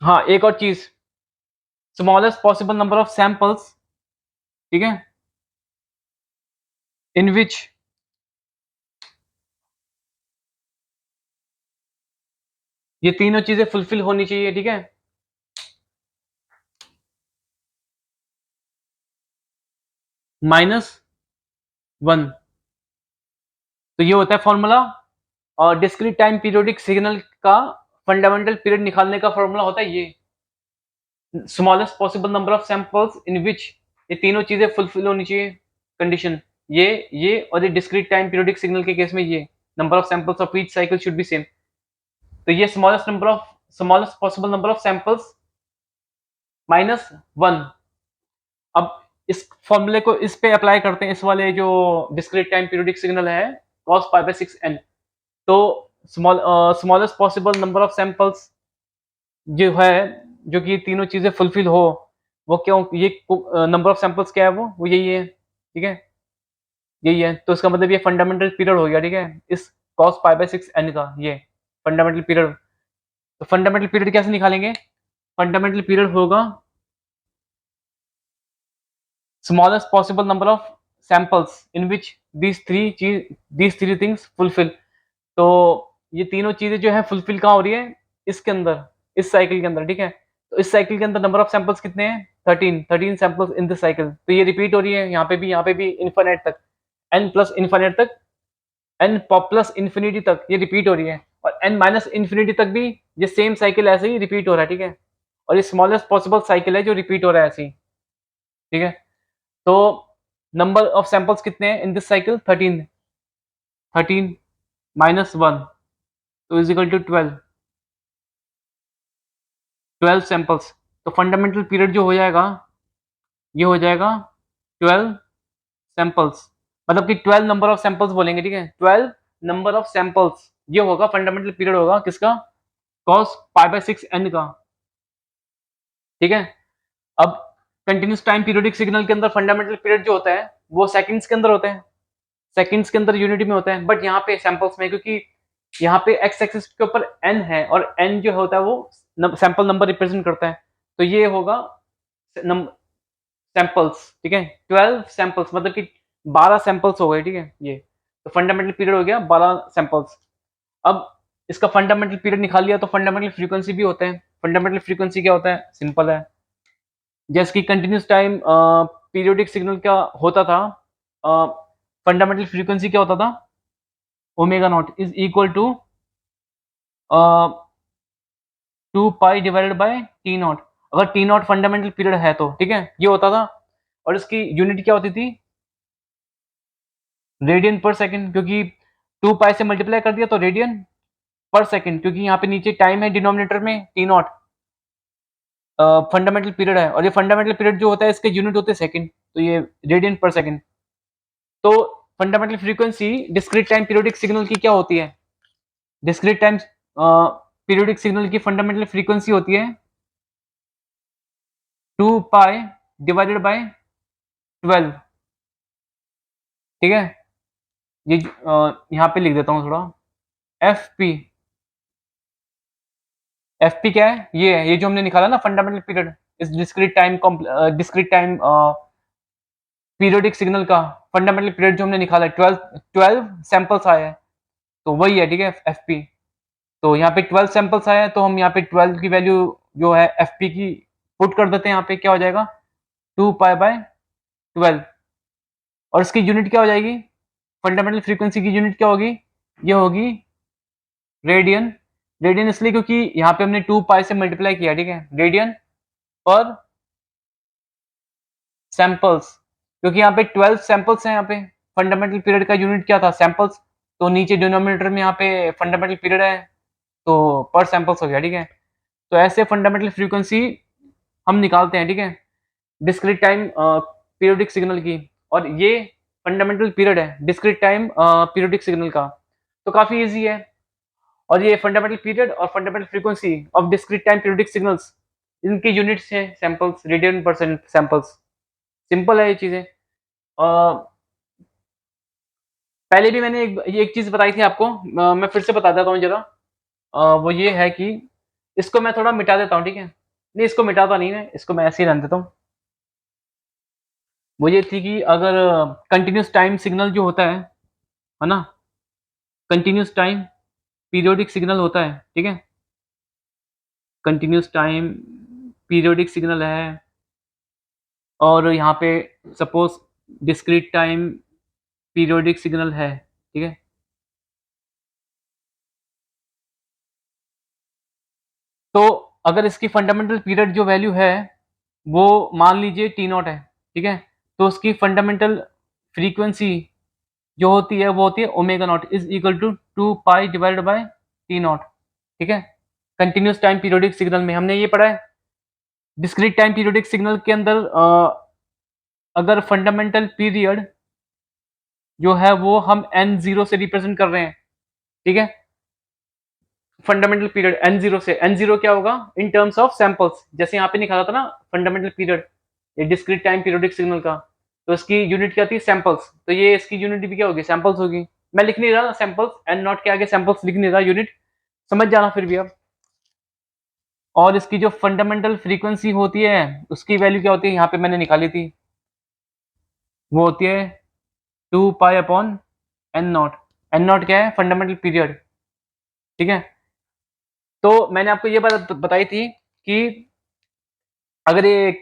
हाँ, एक और चीज, smallest possible number of samples, ठीक है, इन विच ये तीनों चीजें फुलफिल होनी चाहिए, ठीक है। -1, तो ये होता है फॉर्मूला। और डिस्क्रीट टाइम पीरियोडिक सिग्नल का फंडामेंटल पीरियड निकालने का फॉर्मूला होता है ये, smallest possible number of samples in which ये तीनों चीजें फुलफिल होनी चाहिए कंडीशन, ये और ये डिस्क्रीट टाइम पीरियोडिक सिग्नल के केस में ये number of samples of each cycle should be same. तो ये smallest possible number of samples -1। अब इस फॉर्मूले को इस पे अप्लाई करते हैं, इस वाले जो डिस्क्रीट टाइम पीरियोडिक सिग्नल है cos पाई बाय 6n। तो smallest possible number of samples जो है, जो कि ये तीनों चीजें फुलफिल हो, वो क्यों, ये नंबर ऑफ सैंपल्स क्या है, वो यही है, ठीक है, यही है। तो इसका मतलब ये फंडामेंटल पीरियड हो गया, ठीक है, इस cos पाई बाय 6n का ये फंडामेंटल पीरियड। तो फंडामेंटल पीरियड कैसे निकालेंगे? फंडामेंटल पीरियड होगा smallest possible number of samples in which these three things fulfill। तो ये तीनों चीजें जो है फुलफिल कहाँ हो रही है, इसके अंदर, इस साइकिल के अंदर, ठीक है। तो इस साइकिल के अंदर नंबर ऑफ सैंपल्स कितने हैं? 13 सैंपल्स इन दिस साइकिल। तो ये रिपीट हो रही है यहाँ पे भी इन्फाइनाइट तक, n प्लस इन्फाइनाइट तक, n प्लस इन्फिनिटी तक ये रिपीट हो रही है, और n माइनस इन्फिनिटी तक भी ये सेम साइकिल ऐसे ही रिपीट हो रहा है, ठीक है। और ये स्मॉलेस्ट पॉसिबल साइकिल है जो रिपीट हो रहा है ऐसे ही, ठीक है। तो नंबर ऑफ सैंपल्स कितने हैं इन दिस साइकिल? 13 -1 तो इज इक्वल टू 12 सैंपल्स। तो फंडामेंटल पीरियड जो हो जाएगा, ये हो जाएगा 12 सैंपल्स, मतलब कि 12 नंबर ऑफ सैंपल्स बोलेंगे, ठीक है, 12 नंबर ऑफ सैंपल्स ये होगा फंडामेंटल पीरियड होगा किसका? cos पाई बाय 6n का, ठीक है। अब कंटिन्यूस टाइम पीरियोडिक सिग्नल के अंदर फंडामेंटल पीरियड जो होता है वो सेकंड्स के अंदर होता है, सेकंड्स के अंदर यूनिटी में होता है, बट यहाँ पे सैंपल्स में, क्योंकि यहाँ पे एक्स एक्सिस के ऊपर एन है, और एन जो होता है वो सैंपल नंबर रिप्रेजेंट करता है, तो ये होगा सैंपल्स, ठीक है, 12 सैंपल्स, मतलब कि 12 सैंपल्स हो गए, ठीक है, ये तो फंडामेंटल पीरियड हो गया 12 सैंपल्स। अब इसका फंडामेंटल पीरियड निकाल लिया, तो फंडामेंटल फ्रीक्वेंसी भी होते हैं। फंडामेंटल फ्रीक्वेंसी क्या होता है? सिंपल है, जैसे कि कंटिन्यूस टाइम पीरियोडिक सिग्नल क्या होता था, फंडामेंटल फ्रीक्वेंसी क्या होता था? Omega not is equal to 2 pi divided by T not. अगर टी नॉट फंडामेंटल पीरियड है तो, ठीक है, ये होता था। और इसकी यूनिट क्या होती थी? रेडियन पर सेकंड, क्योंकि 2 पाई से मल्टीप्लाई कर दिया तो रेडियन पर सेकंड, क्योंकि यहाँ पे नीचे टाइम है डिनोमिनेटर में टी नॉट, फंडामेंटल पीरियड है, और ये फंडामेंटल पीरियड जो होता है इसके यूनिट होते हैं सेकंड, तो ये रेडियन पर सेकंड। तो fundamental frequency discrete time periodic signal की क्या होती है? डिस्क्रीट टाइम पीरियोडिक सिग्नल की फंडामेंटल फ्रीक्वेंसी होती है 2 पाई डिवाइडेड बाय 12। ठीक है, ये यहाँ पे लिख देता हूँ थोड़ा, एफ पी। एफ पी क्या है? ये है, ये जो हमने निकाला ना फंडामेंटल पीरियड, इस डिस्क्रीट टाइम पीरियोडिक सिग्नल का फंडामेंटल पीरियड जो हमने निकाला है, 12 सैंपल्स आए हैं, तो वही है। ठीक है, एफ पी। तो यहाँ पे 12 सैंपल्स आए हैं, तो हम यहाँ पे 12 की वैल्यू जो है एफ पी की पुट कर देते हैं। यहाँ पे क्या हो जाएगा? 2 पाई बाय 12, और इसकी यूनिट क्या हो जाएगी? फंडामेंटल फ्रीक्वेंसी की यूनिट क्या होगी? ये होगी रेडियन। रेडियन इसलिए क्योंकि यहाँ पे हमने 2 पाई से मल्टीप्लाई किया। ठीक है, रेडियन पर सैंपल्स, क्योंकि यहाँ पे 12 सैंपल्स हैं। यहाँ पे फंडामेंटल पीरियड का यूनिट क्या था? सैंपल्स। तो नीचे डिनोमिनेटर में यहाँ पे फंडामेंटल पीरियड है, तो पर सैंपल्स हो गया। ठीक है, तो ऐसे फंडामेंटल फ्रीक्वेंसी हम निकालते हैं। ठीक है, डिस्क्रीट टाइम पीरियोडिक सिग्नल की, और ये फंडामेंटल पीरियड है डिस्क्रीट टाइम पीरियोडिक सिग्नल का, तो काफी इजी है। और ये फंडामेंटल पीरियड और fundamental frequency of discrete time periodic signals, इनकी यूनिट्स हैं सैंपल्स, रेडियन पर सैंपल्स। सिंपल है ये चीजें। पहले भी मैंने एक चीज बताई थी आपको, मैं फिर से बता देता हूँ जरा। वो ये है कि इसको मैं थोड़ा मिटा देता हूँ। ठीक है, नहीं इसको मिटाता नहीं, मैं इसको मैं ऐसे ही रहने देता हूँ। वो ये थी कि अगर कंटिन्यूस टाइम सिग्नल जो होता है ना, कंटिन्यूस टाइम पीरियोडिक सिग्नल होता है। ठीक है, कंटिन्यूस टाइम पीरियोडिक सिग्नल है, और यहाँ पे suppose discrete time periodic signal है। ठीक है, तो अगर इसकी फंडामेंटल पीरियड जो वैल्यू है वो मान लीजिए टी नॉट है। ठीक है, तो उसकी फंडामेंटल फ्रीक्वेंसी जो होती है वो होती है omega not is equal to 2 pi divided by T not. ठीक है, कंटिन्यूस टाइम पीरियोडिक सिग्नल में हमने ये पढ़ा है। डिस्क्रीट टाइम पीरियोडिक सिग्नल के अंदर अगर फंडामेंटल पीरियड जो है वो हम एन जीरो से रिप्रेजेंट कर रहे हैं। ठीक है, फंडामेंटल पीरियड एन जीरो से, एन जीरो क्या होगा इन टर्म्स ऑफ सैंपल्स, जैसे यहाँ पे निकाला था ना फंडामेंटल पीरियड ये डिस्क्रीट टाइम पीरियोडिक सिग्नल का, तो इसकी यूनिट क्या थी? सैंपल्स। तो ये इसकी यूनिट भी क्या होगी? सैंपल्स होगी। मैं लिख नहीं रहा सैंपल्स, एन नॉट के आगे सैंपल्स लिख नहीं रहा, यूनिट समझ जाना फिर भी अब। और इसकी जो फंडामेंटल फ्रीक्वेंसी होती है उसकी वैल्यू क्या होती है? यहाँ पे मैंने निकाली थी, वो होती है 2 pi upon N not. N not क्या है? Fundamental period. ठीक है, तो मैंने आपको ये बात बताई थी कि अगर ये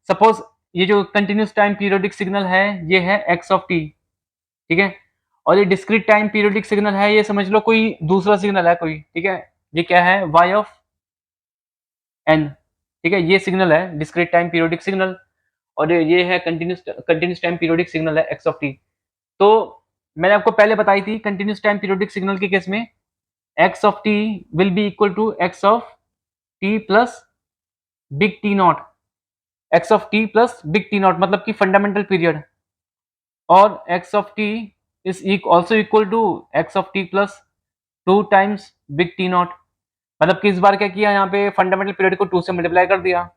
सपोज ये जो कंटिन्यूस टाइम पीरियोडिक सिग्नल है ये है एक्स ऑफ टी। ठीक है, और ये डिस्क्रीट टाइम पीरियोडिक सिग्नल है, ये समझ लो कोई दूसरा सिग्नल है कोई। ठीक है, ये क्या है? Y of n. ठीक है, ये सिग्नल है डिस्क्रीट टाइम पीरियोडिक सिग्नल, और ये है कंटिन्यूस टाइम पीरियोडिक सिग्नल है एक्स ऑफ टी। तो मैंने आपको पहले बताई थी कंटिन्यूस टाइम पीरियोडिक सिग्नल के केस में x of t will be equal to x of t plus big T not. X of t plus big T not मतलब कि फंडामेंटल पीरियड, और x of t is also equal to x of t plus 2 times big T not. मतलब कि इस बार क्या किया, यहाँ पे फंडामेंटल पीरियड को 2 से मल्टीप्लाई कर दिया,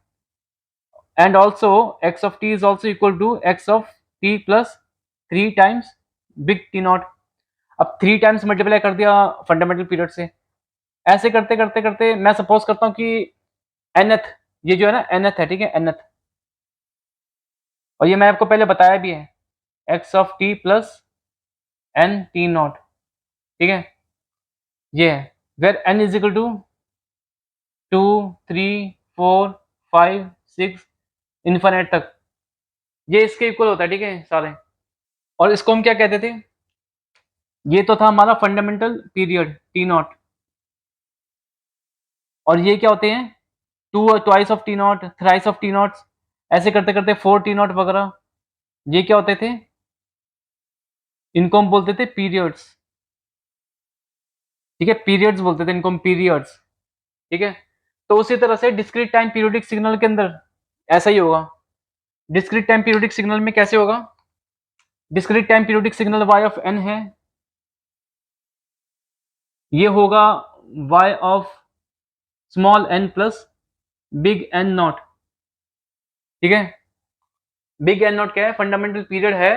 and also x of t is also equal to x of t plus 3 times big T not. अब 3 टाइम्स मल्टीप्लाई कर दिया फंडामेंटल पीरियड से। ऐसे करते करते करते मैं सपोज करता हूँ कि nth, ये जो है ना nth है। ठीक है, nth, और ये मैं आपको पहले बताया भी है x of t plus n T not. ठीक है, ये है where n is equal to 2 3 4 5 6 infinite तक, ये इसके इक्वल होता है। ठीक है सारे, और इसको हम क्या कहते थे? ये तो था हमारा फंडामेंटल पीरियड टी नॉट, और ये क्या होते हैं? To twice of T not, thrice of T not, ऐसे करते करते 4 टी नॉट वगैरह, ये क्या होते थे? इनको हम बोलते थे पीरियड्स, ठीक है, पीरियड्स बोलते थे इनको हम, पीरियड्स, ठीक है। तो उसी तरह से डिस्क्रीट टाइम पीरियोडिक सिग्नल के अंदर ऐसा ही होगा। डिस्क्रीट टाइम पीरियोडिक सिग्नल में कैसे होगा, discrete time periodic signal y of n है, ये होगा y of small n plus big N not, ठीक है। बिग एन नॉट क्या है, फंडामेंटल पीरियड है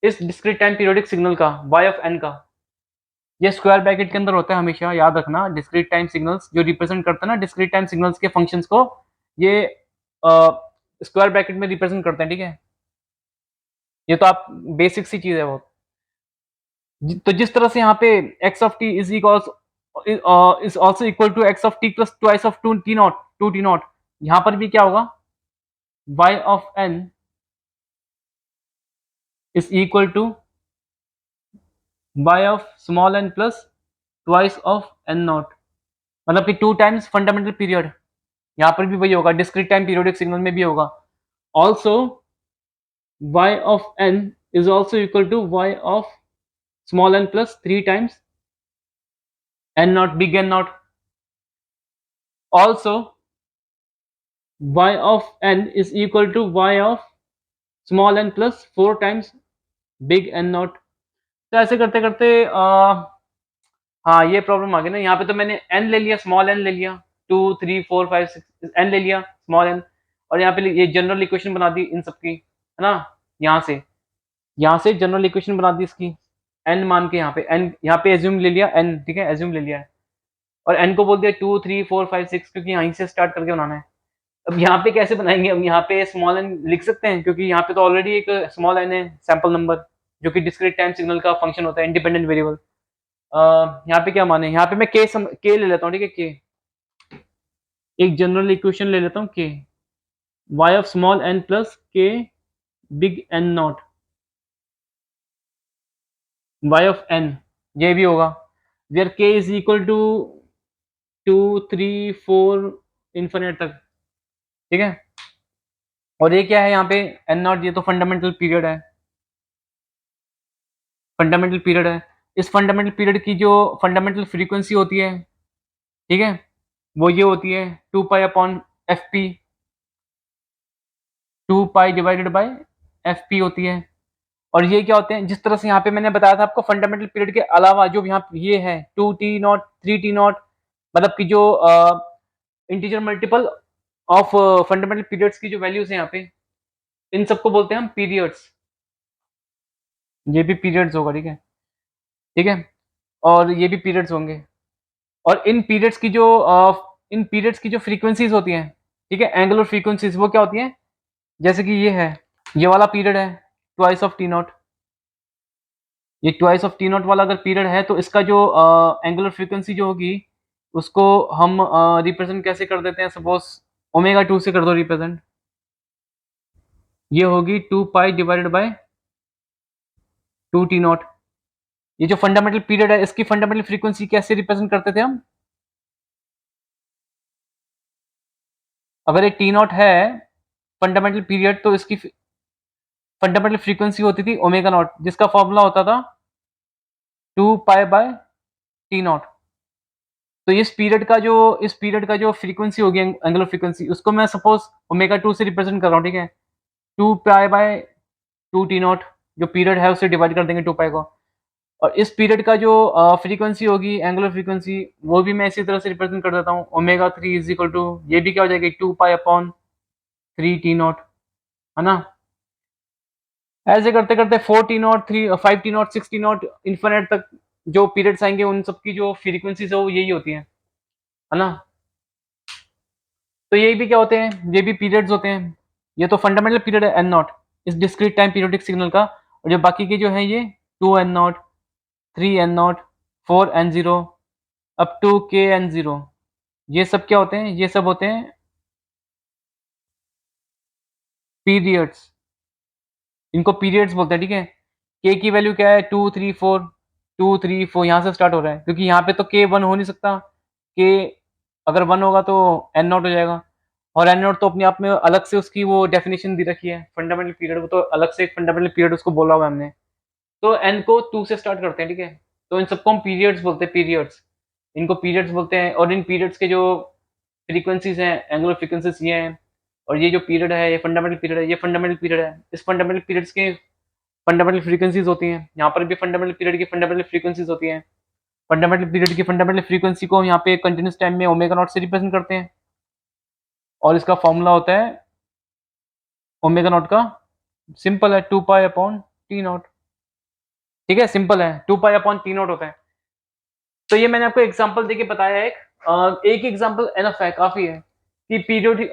इस डिस्क्रीट टाइम पीरियोडिक सिग्नल का, y ऑफ n का। ये स्क्वायर ब्रैकेट के अंदर होता है, हमेशा याद रखना। डिस्क्रीट टाइम सिग्नल्स जो रिप्रेजेंट करते हैं ना, डिस्क्रीट टाइम सिग्नल्स के फंक्शंस को, ये स्क्वायर ब्रैकेट में रिप्रेजेंट करते हैं, ठीक है। ये तो आप बेसिक सी चीज है बहुत। तो जिस तरह से यहाँ पे x of t is is also equal to x of t plus twice of two T not, यहाँ पर भी क्या होगा, y of n is equal to y of small n plus twice of n not, मतलब कि 2 टाइम्स फंडामेंटल पीरियड। यहाँ पर भी वही होगा, डिस्क्रीट टाइम पीरियोडिक सिग्नल में भी होगा। Also y of n is also equal to y of small n plus 3 times n not big n not. Also y of n is equal to y of small n plus 4 times big n not. तो ऐसे करते करते हाँ ये प्रॉब्लम आ गई ना, यहाँ पे तो मैंने n ले लिया, स्मॉल n ले लिया, 2 3 4 5 6 n ले लिया स्मॉल n, और यहाँ पे ये जनरल इक्वेशन बना दी इन सबकी, है ना। यहाँ से जनरल इक्वेशन बना दी इसकी, n मान के, यहाँ पे n, यहाँ पे एज्यूम ले लिया n, ठीक है, एज्यूम ले लिया है, और n को बोल दिया 2 3 4 5 6, क्योंकि यहीं से स्टार्ट करके बनाना है। अब यहाँ पे कैसे बनाएंगे, हम यहाँ पे स्मॉल एन लिख सकते हैं, क्योंकि यहाँ पे तो ऑलरेडी एक स्मॉल एन है, सैंपल नंबर, जो कि डिस्क्रीट टाइम सिग्नल का फंक्शन होता है, इंडिपेंडेंट वेरिएबल। यहाँ पे क्या माने, यहाँ पे मैं के ले लेता हूँ, ठीक है, के एक जनरल इक्वेशन ले लेता हूँ, के y of small n plus k big N nought, y of n, ये भी होगा वेयर के इज इक्वल टू 2 3 4 इन्फिनिट तक, ठीक है। और ये क्या है यहाँ पे एन नॉट, ये तो फंडामेंटल पीरियड है, फंडामेंटल पीरियड है। इस फंडामेंटल पीरियड की जो फंडामेंटल फ्रीक्वेंसी होती है, ठीक है, वो ये होती है 2 pi upon F P, 2 pi divided bye F P होती है। और ये क्या होते हैं, जिस तरह से यहाँ पे मैंने बताया था आपको, फंडामेंटल पीरियड के अलावा जो यहाँ ये है 2 टी नॉट 3 टी नॉट, मतलब कि जो integer multiple of fundamental periods की जो वैल्यूज है यहाँ पे, इन सबको बोलते हैं हम पीरियड्स। ये भी पीरियड्स होगा, ठीक है, ठीक है, और ये भी पीरियड्स होंगे। और इन पीरियड्स की जो फ्रीक्वेंसीज होती हैं, ठीक है, एंगुलर फ्रीक्वेंसीज, वो क्या होती हैं, जैसे कि ये है, ये वाला पीरियड है ट्वाइस ऑफ टी नॉट, ये ट्वाइस ऑफ टी नॉट वाला अगर पीरियड है, तो इसका जो एंगुलर फ्रीक्वेंसी जो होगी, उसको हम रिप्रेजेंट कैसे कर देते हैं, सपोज ओमेगा 2 से कर दो रिप्रेजेंट, ये होगी 2 pi divided bye 2 T not. ये जो फंडामेंटल पीरियड है, इसकी फंडामेंटल फ्रीक्वेंसी कैसे रिप्रेजेंट करते थे हम, अगर ये टी नॉट है फंडामेंटल पीरियड, तो इसकी फंडामेंटल फ्रीक्वेंसी होती थी ओमेगा नॉट, जिसका फॉर्मूला होता था 2 पाई बाय टी नॉट। तो इस पीरियड का जो फ्रीक्वेंसी होगी, एंगुलर फ्रीक्वेंसी, उसको मैं सपोज ओमेगा 2 से रिप्रेजेंट कर रहा हूँ, ठीक है, 2 पाई बाय 2 टी नॉट, जो पीरियड है उसे डिवाइड कर देंगे 2 पाई को, और इस पीरियड का जो फ्रीक्वेंसी होगी, एंगुलर फ्रीक्वेंसी, वो भी मैं इसी तरह से रिप्रेजेंट कर देता हूँ, ओमेगा 3 इज इक्वल टू, ये भी क्या हो जाएगी 2 पाई अपॉन 3 टी नॉट, है ना। ऐसे करते करते 4 T not 5 T not 6 T not infinite तक जो पीरियड्स आएंगे, उन सबकी जो फ्रीक्वेंसीज है वो यही होती है ना। तो ये भी क्या होते हैं, ये भी पीरियड्स होते हैं। ये तो फंडामेंटल पीरियड है एन नॉट, इस डिस्क्रीट टाइम पीरियोडिक सिग्नल का, और जो बाकी के जो है ये 2 N not 3 N not 4 N zero up to K N zero, ये सब क्या होते हैं, ये सब होते हैं पीरियड्स, इनको पीरियड्स बोलते हैं, ठीक है। के की वैल्यू क्या है 2 3 4 यहाँ से स्टार्ट हो रहा है, क्योंकि यहाँ पे तो के 1 हो नहीं सकता, के अगर 1 होगा तो एन नॉट हो जाएगा, और एन नॉट तो अपने आप में अलग से उसकी वो डेफिनेशन दी रखी है, फंडामेंटल पीरियड, वो तो अलग से एक फंडामेंटल पीरियड उसको बोला हुआ है हमने। तो n को 2 से स्टार्ट करते हैं, ठीक है? तो इन सबको हम पीरियड्स बोलते हैं, पीरियड्स। इनको पीरियड्स बोलते हैं और इन पीरियड्स के जो फ्रीक्वेंसीज़ हैं, एंगुलर फ्रीक्वेंसीज़ ये हैं और ये जो पीरियड है, ये फंडामेंटल पीरियड है, ये फंडामेंटल पीरियड है। इस फंडामेंटल पीरियड्स के फंडामेंटल फ्रीक्वेंसीज़ होती हैं। यहाँ पर भी फंडामेंटल पीरियड की फंडामेंटल फ्रीक्वेंसीज़ होती हैं। फंडामेंटल पीरियड की फंडामेंटल फ्रीक्वेंसी को यहाँ पे कंटीन्यूअस टाइम में ओमेगा नॉट से रिप्रेजेंट करते हैं और इसका फॉर्मूला होता है ओमेगा नॉट का, सिंपल है 2 पाई अपॉन टी नॉट, ठीक है? सिंपल है 2 पाई अपॉन टी नॉट होता है। तो ये मैंने आपको एग्जांपल देके बताया है। एक एग्जांपल एनफ है, काफ़ी है कि पीरियोडिक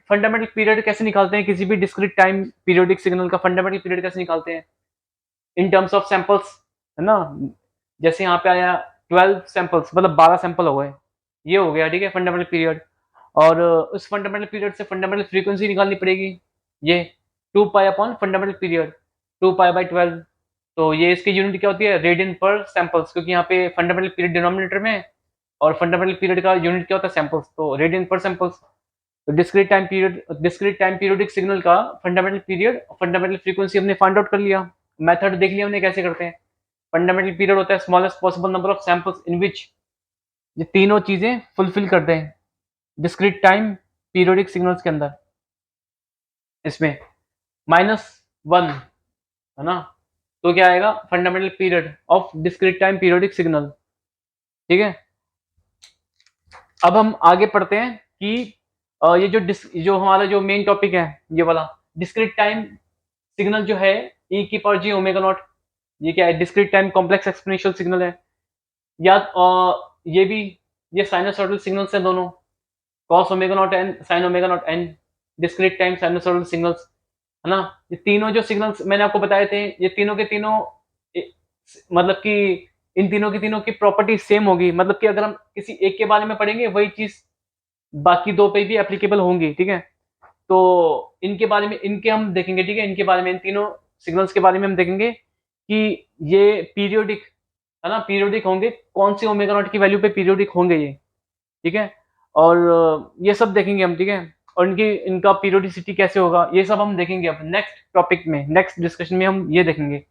फंडामेंटल पीरियड कैसे निकालते हैं, किसी भी डिस्क्रीट टाइम पीरियोडिक सिग्नल का फंडामेंटल पीरियड कैसे निकालते हैं इन टर्म्स ऑफ सैंपल्स, है ना? जैसे यहाँ पे आया 12 सैंपल्स, मतलब 12 सैंपल हो गए, ये हो गया, ठीक है? Fundamental period. और उस फंडामेंटल पीरियड से फंडामेंटल फ्रीक्वेंसी निकालनी पड़ेगी, ये 2 pi upon fundamental period, 2 pi by 12। तो ये इसकी यूनिट क्या होती है? रेडियन पर सैंपल्स, क्योंकि यहाँ पे फंडामेंटल पीरियड डिनोमिनेटर में है और फंडामेंटल पीरियड का यूनिट क्या होता है? सैंपल्स, तो रेडियन पर सैंपल्स। तो डिस्क्रीट टाइम पीरियोडिक सिग्नल का फंडामेंटल पीरियड, फंडामेंटल फ्रीक्वेंसी हमने फाइंड आउट कर लिया। मेथड देख लिया हमने कैसे करते हैं। फंडामेंटल पीरियड होता है smallest possible number of samples in which ये तीनों चीजें फुलफिल करते हैं डिस्क्रीट टाइम पीरियोडिक सिग्नल्स के अंदर। इसमें -1 है ना, तो क्या आएगा? Fundamental period of discrete time periodic signal, ठीक है? अब हम आगे पढ़ते हैं कि ये जो हमारा जो मेन टॉपिक है, ये वाला डिस्क्रीट टाइम सिग्नल जो है e की पावर जी ओमेगा नॉट, ये क्या है? Discrete time complex exponential signal है। या ये भी, ये साइनसॉइडल सिग्नल्स हैं दोनों, cos omega not n, sine omega not n, discrete time sinusoidal signals, है ना? ये तीनों जो सिग्नल्स मैंने आपको बताए थे, ये तीनों के तीनों मतलब कि इन तीनों की तीनों की प्रॉपर्टी सेम होगी, मतलब कि अगर हम किसी एक के बारे में पढ़ेंगे वही चीज बाकी दो पे भी एप्लीकेबल होंगी, ठीक है? तो इनके बारे में, इनके हम देखेंगे, ठीक है? इनके बारे में, इन तीनों सिग्नल्स के बारे में हम देखेंगे कि ये पीरियोडिक, है ना? पीरियोडिक होंगे, कौन सी ओमेगा नॉट की वैल्यू पे पीरियोडिक होंगे ये, ठीक है? और ये सब देखेंगे हम, ठीक है? और इनका पीरियोडिसिटी कैसे होगा, ये सब हम देखेंगे अब नेक्स्ट टॉपिक में, नेक्स्ट डिस्कशन में हम ये देखेंगे।